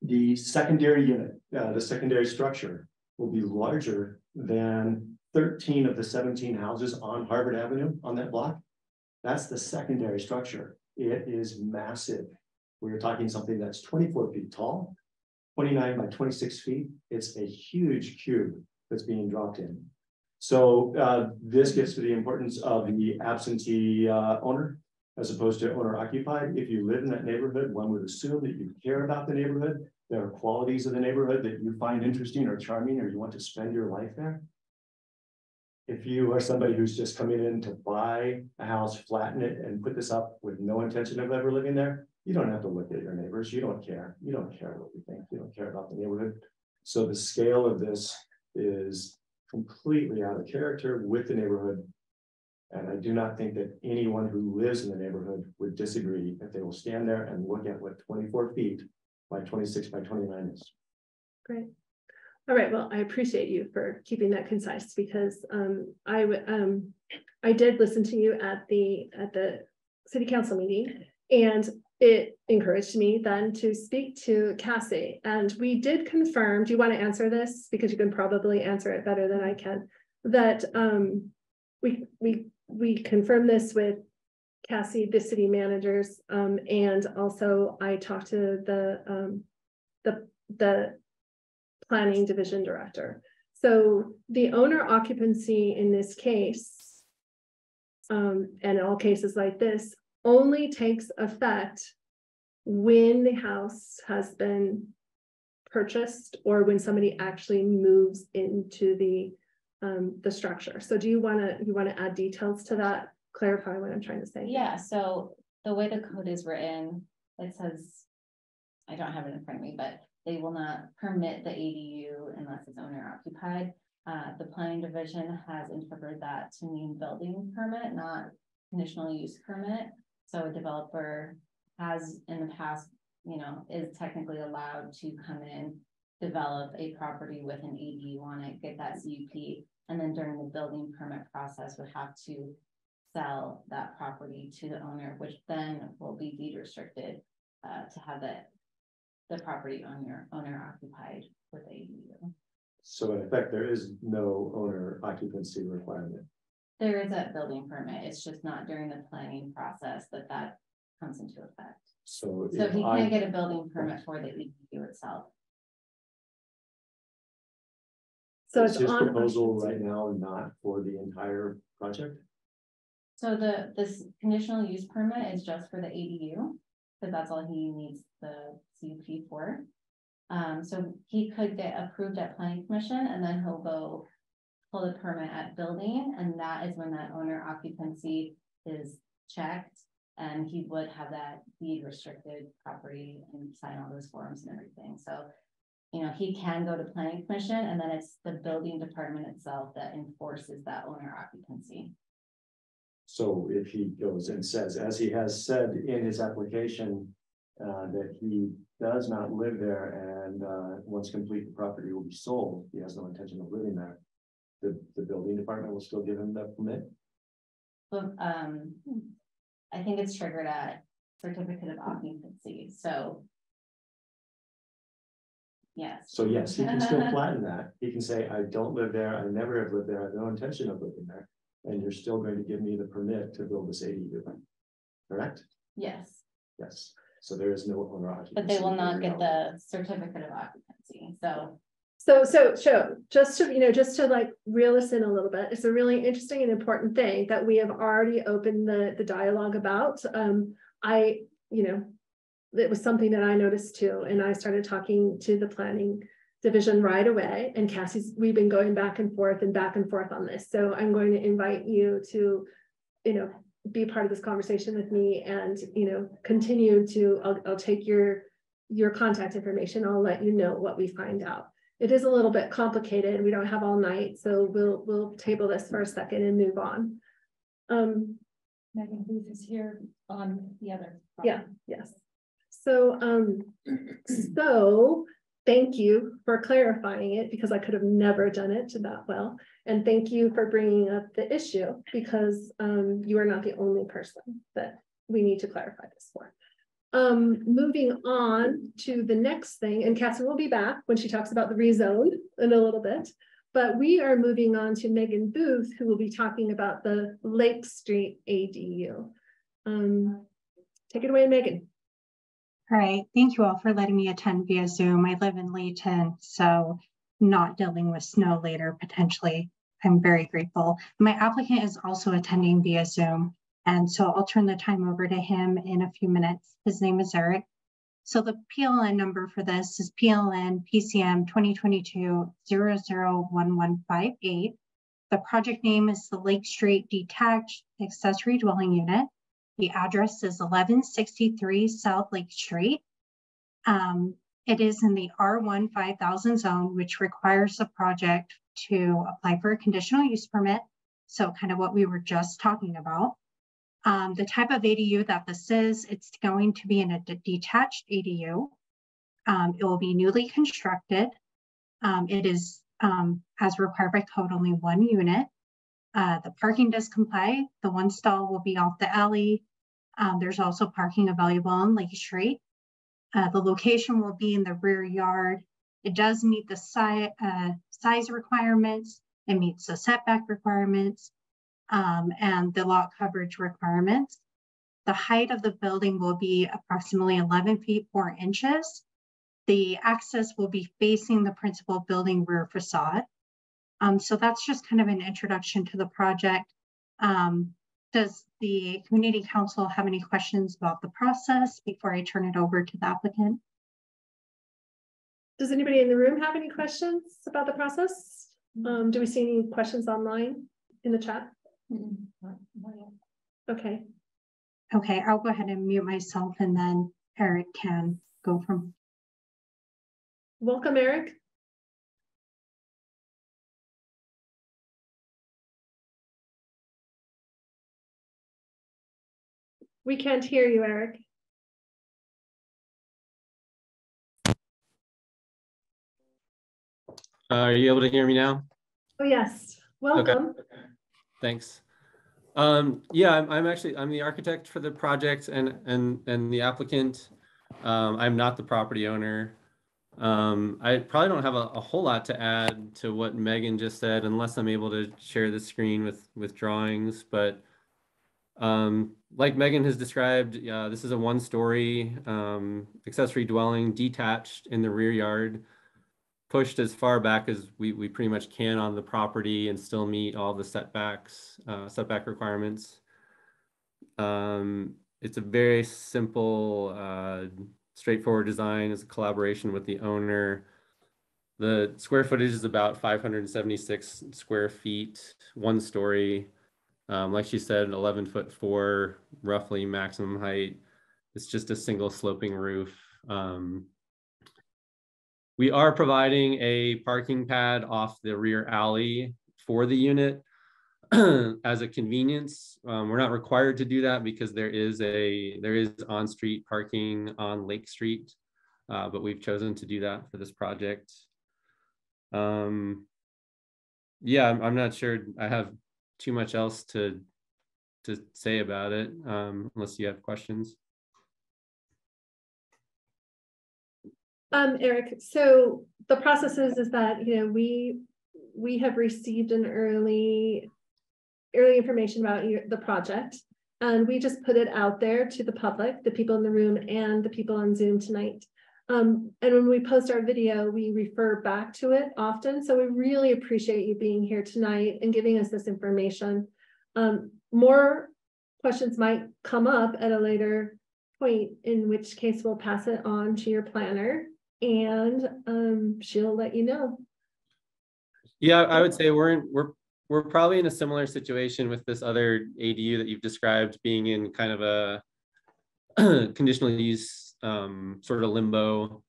Speaker 10: The secondary unit, the secondary structure will be larger than 13 of the 17 houses on Harvard Avenue on that block. That's the secondary structure. It is massive. We're talking something that's 24 feet tall, 29 by 26 feet. It's a huge cube that's being dropped in. So this gets to the importance of the absentee owner as opposed to owner occupied. If you live in that neighborhood, one would assume that you care about the neighborhood. There are qualities of the neighborhood that you find interesting or charming, or you want to spend your life there. If you are somebody who's just coming in to buy a house, flatten it, and put this up with no intention of ever living there, you don't have to look at your neighbors. You don't care. You don't care what you think. You don't care about the neighborhood. So the scale of this is completely out of character with the neighborhood. And I do not think that anyone who lives in the neighborhood would disagree if they will stand there and look at what 24 feet by 26 by 29 is.
Speaker 1: Great. All right. Well, I appreciate you for keeping that concise because I did listen to you at the City Council meeting, and it encouraged me then to speak to Cassie. And we did confirm. Do you want to answer this because you can probably answer it better than I can? That we confirmed this with Cassie, the city managers, and also I talked to the planning division director. So the owner occupancy in this case, and in all cases like this, only takes effect when the house has been purchased or when somebody actually moves into the structure. So do you want to add details to that? Clarify what I'm trying to say.
Speaker 14: Yeah, so the way the code is written, it says, I don't have it in front of me, but they will not permit the ADU unless it's owner occupied. The planning division has interpreted that to mean building permit, not conditional use permit. So a developer has in the past, is technically allowed to come in, develop a property with an ADU on it, get that CUP, and then during the building permit process would have to sell that property to the owner, which then will be deed restricted to have the property owner occupied with ADU.
Speaker 10: So in effect, there is no owner occupancy requirement.
Speaker 14: There is a building permit. It's just not during the planning process that comes into effect.
Speaker 10: So
Speaker 14: So
Speaker 10: if
Speaker 14: he
Speaker 10: I,
Speaker 14: can't get a building permit for the EDU itself.
Speaker 1: So
Speaker 10: is
Speaker 1: it's
Speaker 10: his
Speaker 1: on.
Speaker 10: proposal right now not for the entire project?
Speaker 14: So this conditional use permit is just for the ADU, because that's all he needs the CUP for. So he could get approved at planning commission and then he'll go pull the permit at building, and that is when that owner occupancy is checked. And he would have that deed restricted property and sign all those forms and everything. So, you know, he can go to planning commission, and then it's the building department itself that enforces that owner occupancy.
Speaker 10: So if he goes and says, as he has said in his application, that he does not live there, and once complete, the property will be sold, he has no intention of living there, the building department will still give him that permit?
Speaker 14: But I think it's triggered at certificate of occupancy, so. Yes.
Speaker 10: So yes, he can still flatten that. He can say, I don't live there, I never have lived there, I have no intention of living there. And you're still going to give me the permit to build this ADU, correct?
Speaker 14: Yes,
Speaker 10: Yes. So there is no owner occupancy.
Speaker 14: but they will not get the certificate of occupancy, so.
Speaker 1: So just to like reel us in a little bit, it's a really interesting and important thing that we have already opened the dialogue about. It was something that I noticed too, and I started talking to the planning division right away, and we've been going back and forth on this. So I'm going to invite you to, be part of this conversation with me, and, continue to, I'll take your contact information. I'll let you know what we find out. It is a little bit complicated. We don't have all night, so we'll table this for a second and move on.
Speaker 4: Megan Booth is here on the other.
Speaker 1: Yeah, yes. So thank you for clarifying it, because I could have never done it that well. And thank you for bringing up the issue, because you are not the only person that we need to clarify this for. Moving on to the next thing, and Cassie will be back when she talks about the rezone in a little bit, but we are moving on to Megan Booth, who will be talking about the Lake Street ADU. Take it away, Megan.
Speaker 15: All right, thank you all for letting me attend via Zoom. I live in Layton, so not dealing with snow later potentially. I'm very grateful. My applicant is also attending via Zoom, and so I'll turn the time over to him in a few minutes. His name is Eric. So the PLN number for this is PLN PCM 2022-001158. The project name is the Lake Street Detached Accessory Dwelling Unit. The address is 1163 South Lake Street. It is in the R1 5000 zone, which requires the project to apply for a conditional use permit. So kind of what we were just talking about. The type of ADU that this is, it's going to be in a detached ADU. It will be newly constructed. It is, as required by code, only one unit. The parking does comply. The one stall will be off the alley. There's also parking available on Lake Street. The location will be in the rear yard. It does meet the size requirements. It meets the setback requirements and the lot coverage requirements. The height of the building will be approximately 11 feet 4 inches. The access will be facing the principal building rear facade. So that's just kind of an introduction to the project. Does the community council have any questions about the process before I turn it over to the applicant?
Speaker 1: Does anybody in the room have any questions about the process? Do we see any questions online in the chat? Okay.
Speaker 15: Okay, I'll go ahead and mute myself, and then Eric can go from.
Speaker 1: Welcome, Eric. We can't hear you, Eric.
Speaker 16: Are you able to hear me now?
Speaker 1: Oh, yes. Welcome.
Speaker 16: Okay. Thanks. Yeah, I'm the architect for the project and the applicant. I'm not the property owner. I probably don't have a whole lot to add to what Megan just said, unless I'm able to share the screen with drawings. But Like Megan has described, this is a one-story accessory dwelling, detached in the rear yard, pushed as far back as we pretty much can on the property and still meet all the setback requirements. It's a very simple, straightforward design. It's a collaboration with the owner. The square footage is about 576 square feet, one story. Like she said, 11'4" roughly maximum height. It's just a single sloping roof. We are providing a parking pad off the rear alley for the unit as a convenience. We're not required to do that because there is on-street parking on Lake Street, but we've chosen to do that for this project. Yeah, I'm not sure I have too much else to say about it, unless you have questions.
Speaker 1: Eric, so the process is that, you know, we have received an early information about the project, and we just put it out there to the public, the people in the room and the people on Zoom tonight. And when we post our video, we refer back to it often. So we really appreciate you being here tonight and giving us this information. More questions might come up at a later point, in which case we'll pass it on to your planner and she'll let you know.
Speaker 16: Yeah, I would say we're probably in a similar situation with this other ADU that you've described, being in kind of a conditional use sort of limbo,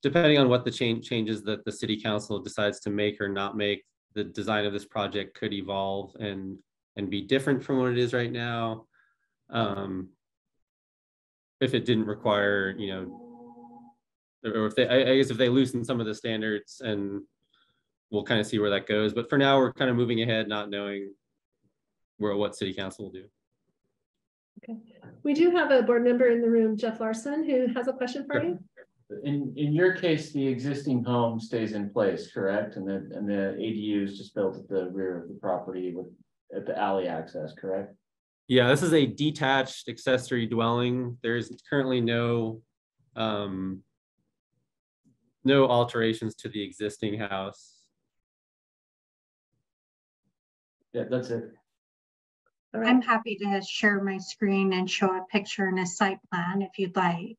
Speaker 16: depending on what the changes that the city council decides to make or not make. The design of this project could evolve and be different from what it is right now, if it didn't require, you know, or if I guess if they loosen some of the standards, and we'll kind of see where that goes. But for now, we're kind of moving ahead, not knowing what city council will do.
Speaker 1: Okay, we do have a board member in the room, Jeff Larson, who has a question for you.
Speaker 5: In your case, the existing home stays in place, correct? And the ADU is just built at the rear of the property at the alley access, correct?
Speaker 16: Yeah, this is a detached accessory dwelling. There's currently no alterations to the existing house.
Speaker 5: Yeah, that's it.
Speaker 15: All right. I'm happy to share my screen and show a picture and a site plan if you'd like.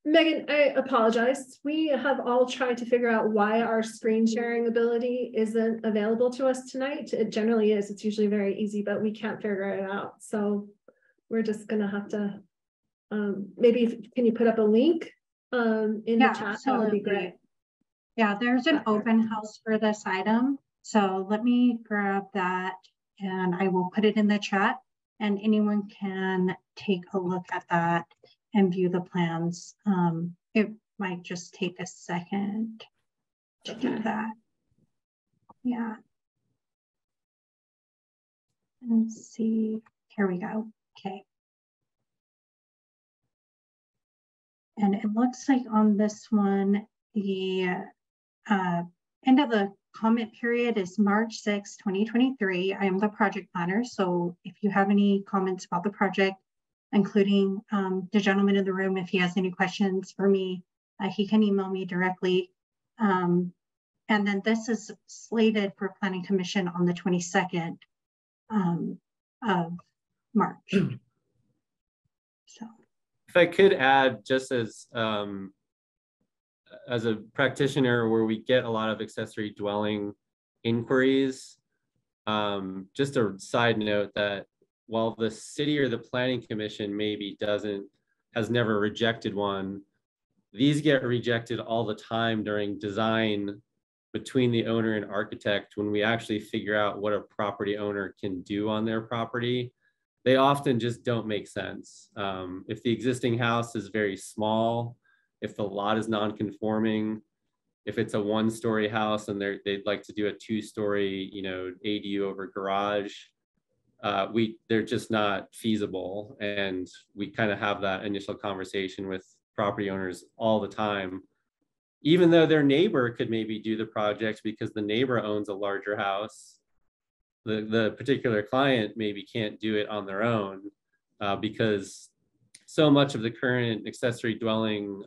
Speaker 1: Megan, I apologize. We have all tried to figure out why our screen sharing ability isn't available to us tonight. It generally is. It's usually very easy, but we can't figure it out. So we're just going to have to, maybe can you put up a link in the chat?
Speaker 15: Absolutely.
Speaker 1: That would be great.
Speaker 15: Yeah, there's an open house for this item. So let me grab that and I will put it in the chat, and anyone can take a look at that and view the plans. It might just take a second to do that. Yeah. Let's see. Here we go. Okay. And it looks like on this one, the end of the comment period is March 6, 2023. I am the project planner. So if you have any comments about the project, including the gentleman in the room, if he has any questions for me, he can email me directly. And then this is slated for Planning Commission on the 22nd of March. So,
Speaker 16: if I could add, just as a practitioner where we get a lot of accessory dwelling inquiries, just a side note that while the city or the planning commission maybe has never rejected one, these get rejected all the time during design between the owner and architect. When we actually figure out what a property owner can do on their property, they often just don't make sense. If the existing house is very small, if the lot is non-conforming, if it's a one-story house and they'd like to do a two-story, you know, ADU over garage, they're just not feasible. And we kind of have that initial conversation with property owners all the time, even though their neighbor could maybe do the project because the neighbor owns a larger house. the particular client maybe can't do it on their own because so much of the current accessory dwelling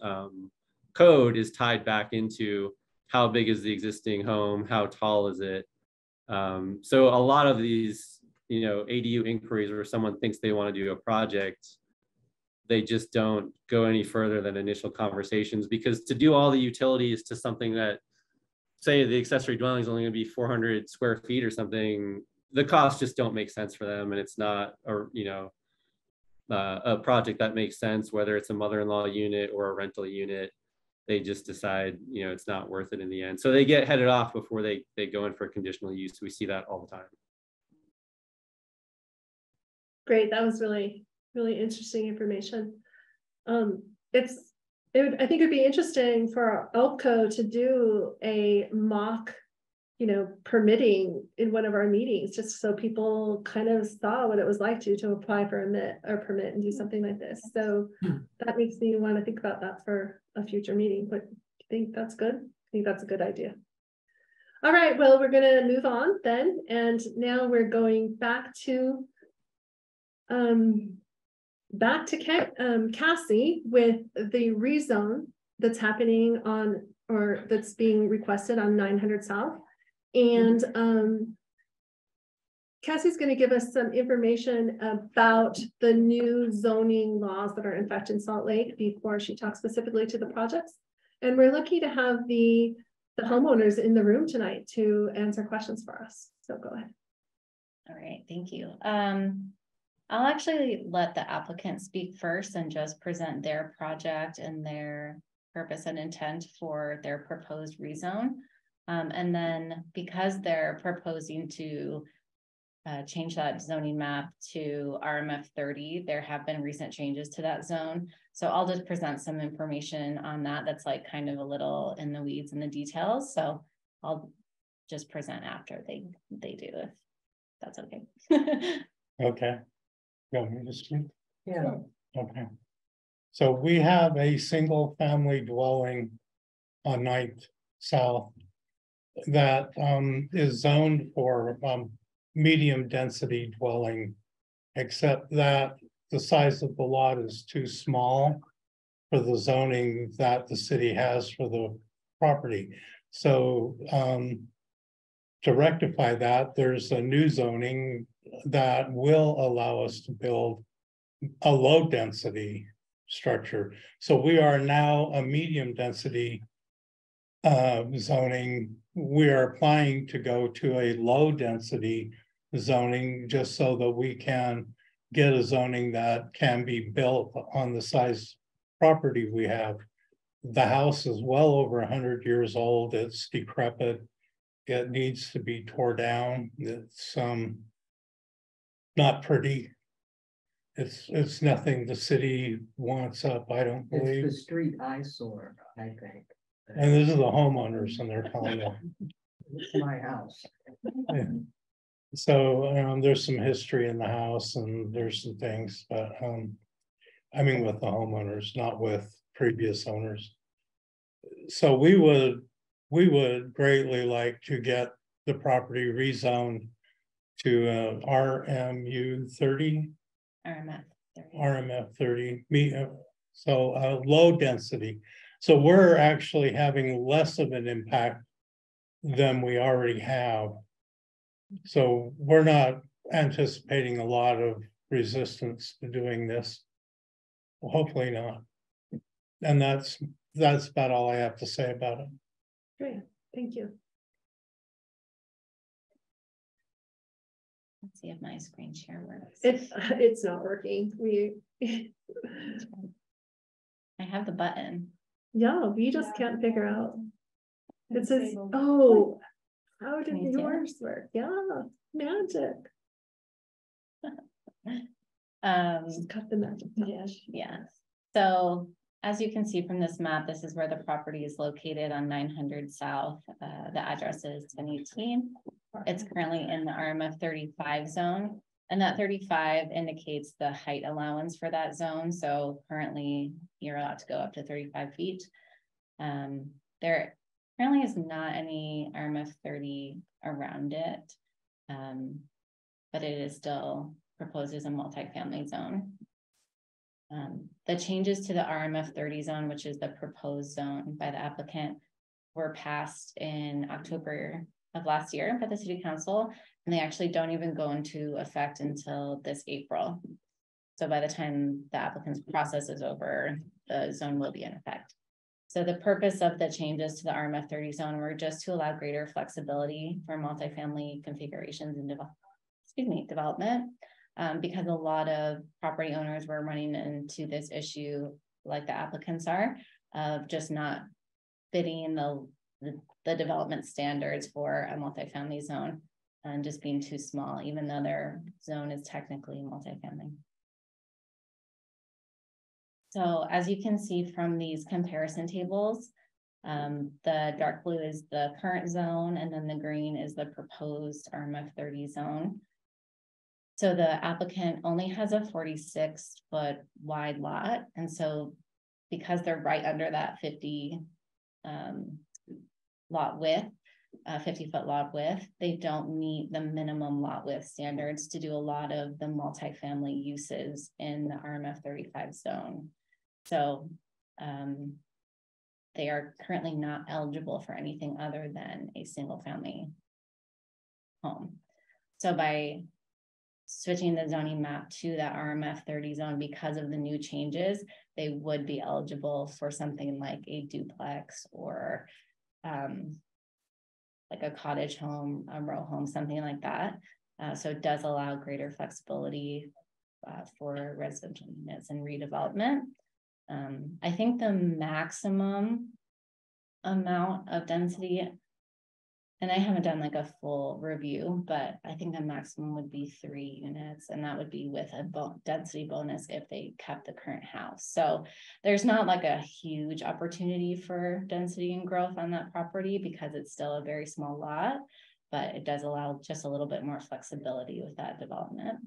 Speaker 16: code is tied back into how big is the existing home, how tall is it. So a lot of these, you know, ADU inquiries where someone thinks they want to do a project, they just don't go any further than initial conversations, because to do all the utilities to something that, say the accessory dwelling is only going to be 400 square feet or something, the costs just don't make sense for them. And it's not, a project that makes sense, whether it's a mother-in-law unit or a rental unit. They just decide, you know, it's not worth it in the end. So they get headed off before they go in for conditional use. We see that all the time.
Speaker 1: Great, that was really, really interesting information. I think it'd be interesting for ELPCO to do a mock, you know, permitting in one of our meetings, just so people kind of saw what it was like to apply for a permit and do something like this. So that makes me want to think about that for a future meeting. But I think that's good. I think that's a good idea. All right, well, we're going to move on then. And now we're going back to Cassie with the rezone that's happening on, or that's being requested on 900 South. And Cassie's going to give us some information about the new zoning laws that are in effect in Salt Lake before she talks specifically to the projects. And we're lucky to have the homeowners in the room tonight to answer questions for us. So go ahead.
Speaker 14: All right, thank you. I'll actually let the applicant speak first and just present their project and their purpose and intent for their proposed rezone. And then because they're proposing to change that zoning map to RMF 30, there have been recent changes to that zone. So I'll just present some information on that that's like kind of a little in the weeds and the details. So I'll just present after they do, if that's okay.
Speaker 17: Okay. You want me to speak?
Speaker 3: Yeah.
Speaker 17: Okay. So we have a single family dwelling on 9th South that is zoned for medium density dwelling, except that the size of the lot is too small for the zoning that the city has for the property. So to rectify that, there's a new zoning that will allow us to build a low density structure. So we are now a medium density zoning. We are applying to go to a low density zoning just so that we can get a zoning that can be built on the size property we have. The house is well over 100 years old. It's decrepit. It needs to be tore down. It's not pretty. It's nothing the city wants up, I don't believe.
Speaker 3: It's the street eyesore, I think.
Speaker 17: And this is the homeowners, and they're telling you.
Speaker 3: It's my house.
Speaker 17: Yeah. So there's some history in the house, and there's some things, but I mean with the homeowners, not with previous owners. So we would greatly like to get the property rezoned to RMU 30. RMF 30. So low density. So we're actually having less of an impact than we already have. So we're not anticipating a lot of resistance to doing this. Well, hopefully not. And that's about all I have to say about it.
Speaker 1: Great, thank you.
Speaker 14: Let's see if my screen share works.
Speaker 1: It's not working. I
Speaker 14: have the button.
Speaker 1: Yeah, we just can't figure out. It says, oh, how did yours work? Yeah, magic.
Speaker 14: Just cut the magic. Yeah. So as you can see from this map, this is where the property is located on 900 South. The address is 1018. It's currently in the RMF 35 zone, and that 35 indicates the height allowance for that zone. So currently you're allowed to go up to 35 feet. There currently is not any RMF 30 around it. But it is still proposed as a multifamily zone. The changes to the RMF 30 zone, which is the proposed zone by the applicant, were passed in October of last year by the city council, and they actually don't even go into effect until this April. So by the time the applicant's process is over, the zone will be in effect. So the purpose of the changes to the RMF 30 zone were just to allow greater flexibility for multifamily configurations and development, because a lot of property owners were running into this issue, like the applicants are, of just not fitting the development standards for a multifamily zone and just being too small, even though their zone is technically multifamily. So as you can see from these comparison tables, the dark blue is the current zone, and then the green is the proposed RMF 30 zone. So the applicant only has a 46-foot wide lot. And so because they're right under that 50 lot width, 50-foot lot width, they don't meet the minimum lot width standards to do a lot of the multifamily uses in the RMF 35 zone. So they are currently not eligible for anything other than a single family home. So by switching the zoning map to that RMF 30 zone, because of the new changes, they would be eligible for something like a duplex or like a cottage home, a row home, something like that. So it does allow greater flexibility for residential units and redevelopment. I think the maximum amount of density, and I haven't done like a full review, but I think the maximum would be 3 units, and that would be with a density bonus if they kept the current house. So there's not like a huge opportunity for density and growth on that property because it's still a very small lot, but it does allow just a little bit more flexibility with that development.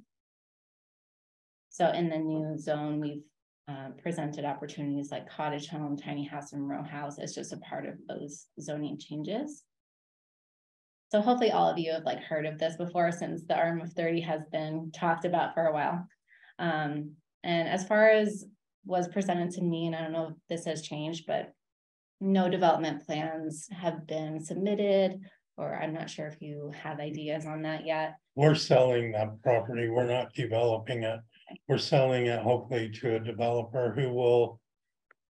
Speaker 14: So in the new zone, we've presented opportunities like cottage home, tiny house, and row house as just a part of those zoning changes. So hopefully all of you have like heard of this before, since the RMF 30 has been talked about for a while. And as far as was presented to me, and I don't know if this has changed, but no development plans have been submitted, or I'm not sure if you have ideas on that yet.
Speaker 17: We're selling that property. We're not developing it. We're selling it hopefully to a developer who will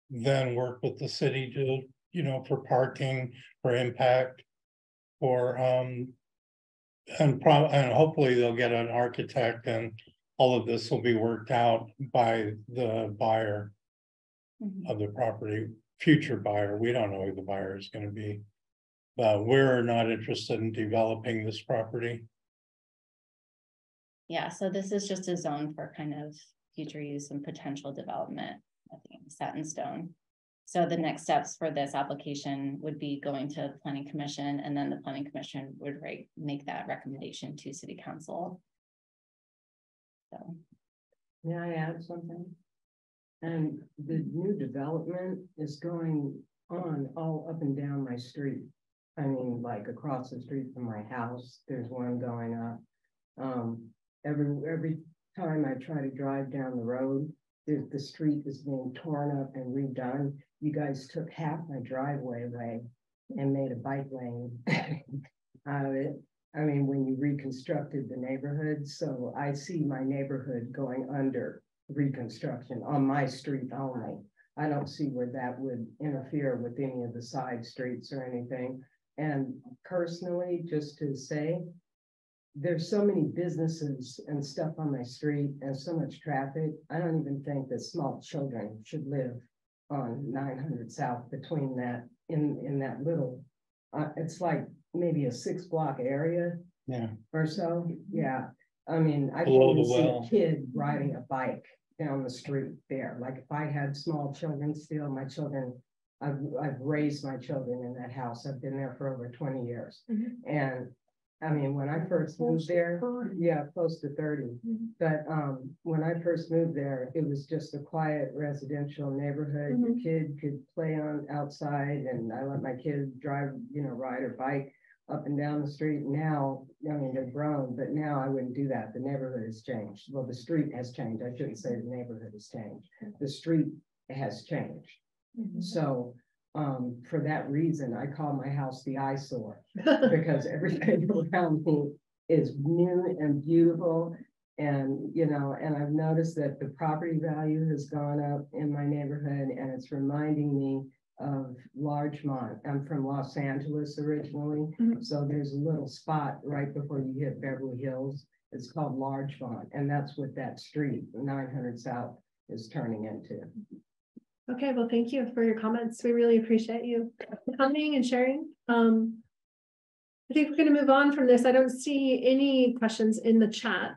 Speaker 17: then work with the city to, you know, for parking, for impact, or and hopefully they'll get an architect, and all of this will be worked out by the buyer of the property, future buyer. We don't know who the buyer is going to be, but we're not interested in developing this property.
Speaker 14: Yeah, so this is just a zone for kind of future use and potential development, I think, set in stone. So the next steps for this application would be going to the Planning Commission, and then the Planning Commission would make that recommendation to City Council. So,
Speaker 3: may I add something? And the new development is going on all up and down my street. I mean, like across the street from my house, there's one going up. Every time I try to drive down the road, the street is being torn up and redone. You guys took half my driveway away and made a bike lane out of it. I mean, when you reconstructed the neighborhood, so I see my neighborhood going under reconstruction on my street only. I don't see where that would interfere with any of the side streets or anything. And personally, just to say, there's so many businesses and stuff on my street and so much traffic. I don't even think that small children should live on 900 South between that, in that little, it's like maybe a 6-block area.
Speaker 17: Yeah.
Speaker 3: Or so. Yeah. I mean, I
Speaker 17: Below
Speaker 3: can't
Speaker 17: the
Speaker 3: see
Speaker 17: well.
Speaker 3: a kid riding a bike down the street there. Like if I had small children still, my children, I've raised my children in that house. I've been there for over 20 years. And I mean, when I first moved there, yeah, close to 30. But when I first moved there, it was just a quiet residential neighborhood. Your kid could play on outside, and I let my kid drive, you know, ride or bike. up and down the street. Now, I mean, they're grown, but now I wouldn't do that. The neighborhood has changed. Well, the street has changed. I shouldn't say the neighborhood has changed. The street has changed. So for that reason, I call my house the eyesore because everything around me is new and beautiful. And, you know, and I've noticed that the property value has gone up in my neighborhood, and it's reminding me of Larchmont. I'm from Los Angeles originally. So there's a little spot right before you hit Beverly Hills. It's called Larchmont, and that's what that street, 900 South, is turning into.
Speaker 1: Okay, well, thank you for your comments. We really appreciate you coming and sharing. I think we're going to move on from this. I don't see any questions in the chat.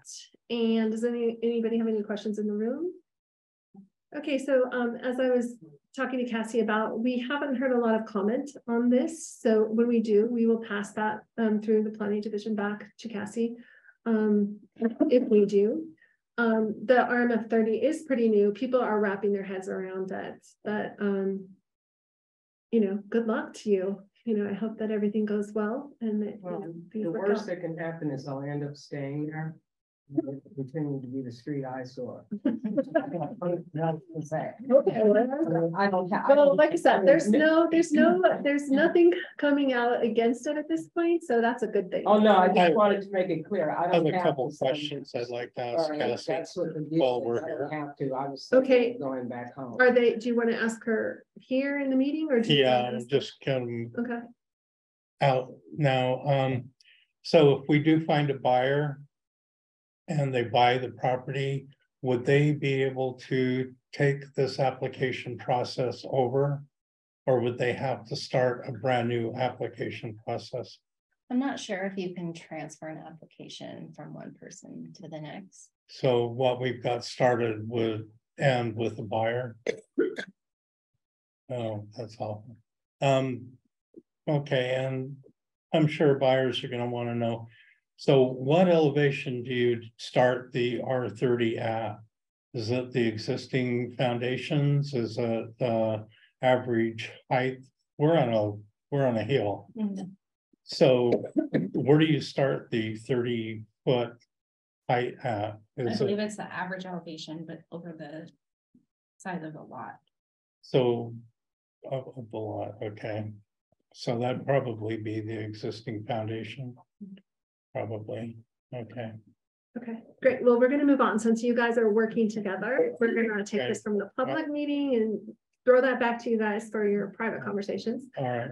Speaker 1: And does anybody have any questions in the room? Okay, so as I was talking to Cassie about, we haven't heard a lot of comment on this. So when we do, we will pass that through the planning division back to Cassie. If we do. The RMF 30 is pretty new. People are wrapping their heads around it, but you know, good luck to you. You know, I hope that everything goes well and that
Speaker 3: the worst that can happen is I'll end up staying there. Continue to be the street eyesore. Okay, I don't have.
Speaker 1: Well, like I said, there's nothing coming out against it at this point, so that's a good thing.
Speaker 3: Oh no, I just wanted to make it clear. I don't
Speaker 17: have a couple questions I'd like to ask Cassie.
Speaker 3: That's what the
Speaker 17: while we're
Speaker 3: I
Speaker 17: here.
Speaker 3: don't have to. I was
Speaker 1: okay.
Speaker 3: Going back home.
Speaker 1: Are they? Do you want to ask her here in the meeting, or do you
Speaker 17: just come
Speaker 1: okay
Speaker 17: out now? So if we do find a buyer and they buy the property, would they be able to take this application process over? Or would they have to start a brand new application process?
Speaker 14: I'm not sure if you can transfer an application from one person to the next.
Speaker 17: So what we've got started would end with the buyer? Oh, that's awful. Okay, and I'm sure buyers are gonna wanna know, so what elevation do you start the R30 at? Is it the existing foundations? Is it the average height? We're on a hill. So where do you start the 30-foot height at?
Speaker 14: I believe it's the average elevation, but over the size of the lot.
Speaker 17: So of the lot, okay. So that'd probably be the existing foundation. Probably, okay.
Speaker 1: Okay, great. Well, we're going to move on since you guys are working together. We're going to take this from the public meeting and throw that back to you guys for your private conversations.
Speaker 17: All right.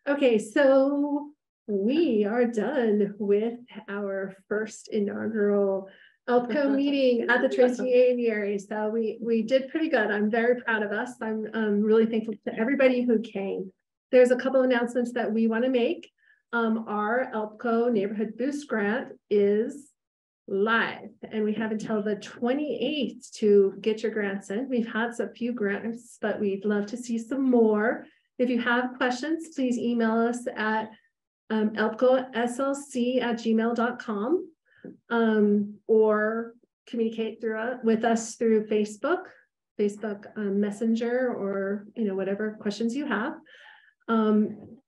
Speaker 1: Okay, so we are done with our first inaugural ELPCO meeting at the Tracy Aviary. So we did pretty good. I'm very proud of us. I'm really thankful to everybody who came. There's a couple announcements that we want to make. Our ELPCO Neighborhood Boost Grant is live, and we have until the 28th to get your grants in. We've had a few grants, but we'd love to see some more. If you have questions, please email us at elpcoslc@gmail.com or communicate with us through Facebook Messenger, or whatever questions you have.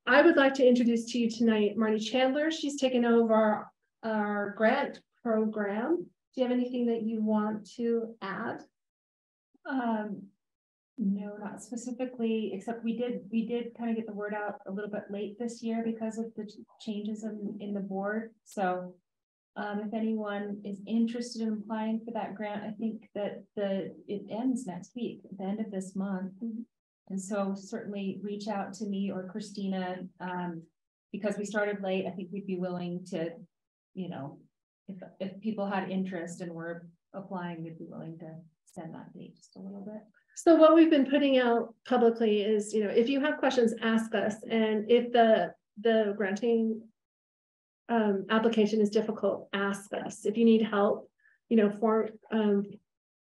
Speaker 1: I would like to introduce to you tonight Marnie Chandler. She's taken over our grant program. Do you have anything that you want to add?
Speaker 4: No, not specifically, except we did kind of get the word out a little bit late this year because of the changes in the board. So if anyone is interested in applying for that grant, I think that it ends next week, at the end of this month. And so certainly reach out to me or Christina, because we started late. I think we'd be willing to, if people had interest and were applying, we'd be willing to extend that date just a little bit.
Speaker 1: So what we've been putting out publicly is, if you have questions, ask us. And if the granting application is difficult, ask us. If you need help,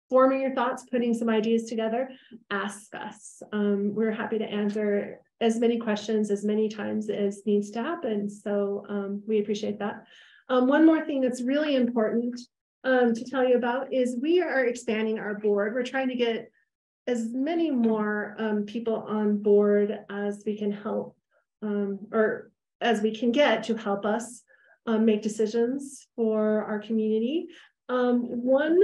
Speaker 1: forming your thoughts, putting some ideas together, ask us. We're happy to answer as many questions as many times as needs to happen. So we appreciate that. One more thing that's really important to tell you about is we are expanding our board. We're trying to get as many more people on board as we can help, or as we can get to help us make decisions for our community. One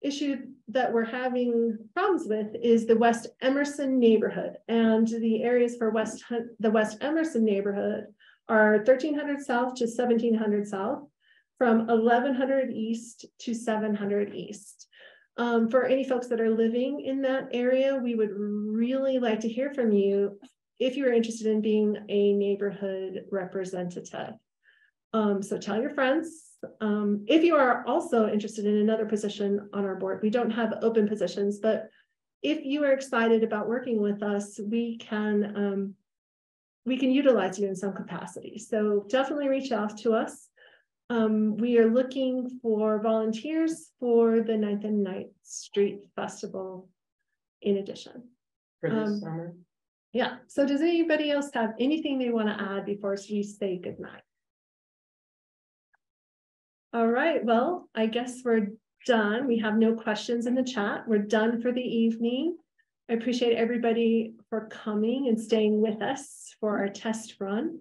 Speaker 1: issue that we're having problems with is the West Emerson neighborhood, and the areas for the West Emerson neighborhood are 1300 south to 1700 south, from 1100 east to 700 east. For any folks that are living in that area, we would really like to hear from you if you're interested in being a neighborhood representative. So tell your friends. If you are also interested in another position on our board, we don't have open positions, but if you are excited about working with us, we can utilize you in some capacity. So definitely reach out to us. We are looking for volunteers for the 9th and 9th Street Festival in addition.
Speaker 3: For this summer?
Speaker 1: Yeah. So does anybody else have anything they want to add before we say goodnight? All right, well, I guess we're done. We have no questions in the chat. We're done for the evening. I appreciate everybody for coming and staying with us for our test run.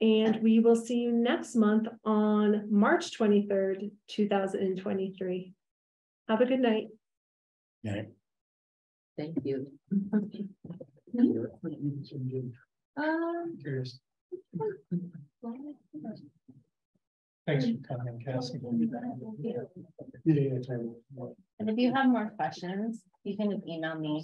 Speaker 1: And we will see you next month on March 23rd, 2023. Have a good night.
Speaker 3: Yeah. Thank you.
Speaker 17: Thanks for coming, Cassie.
Speaker 14: And if you have more questions, you can email me.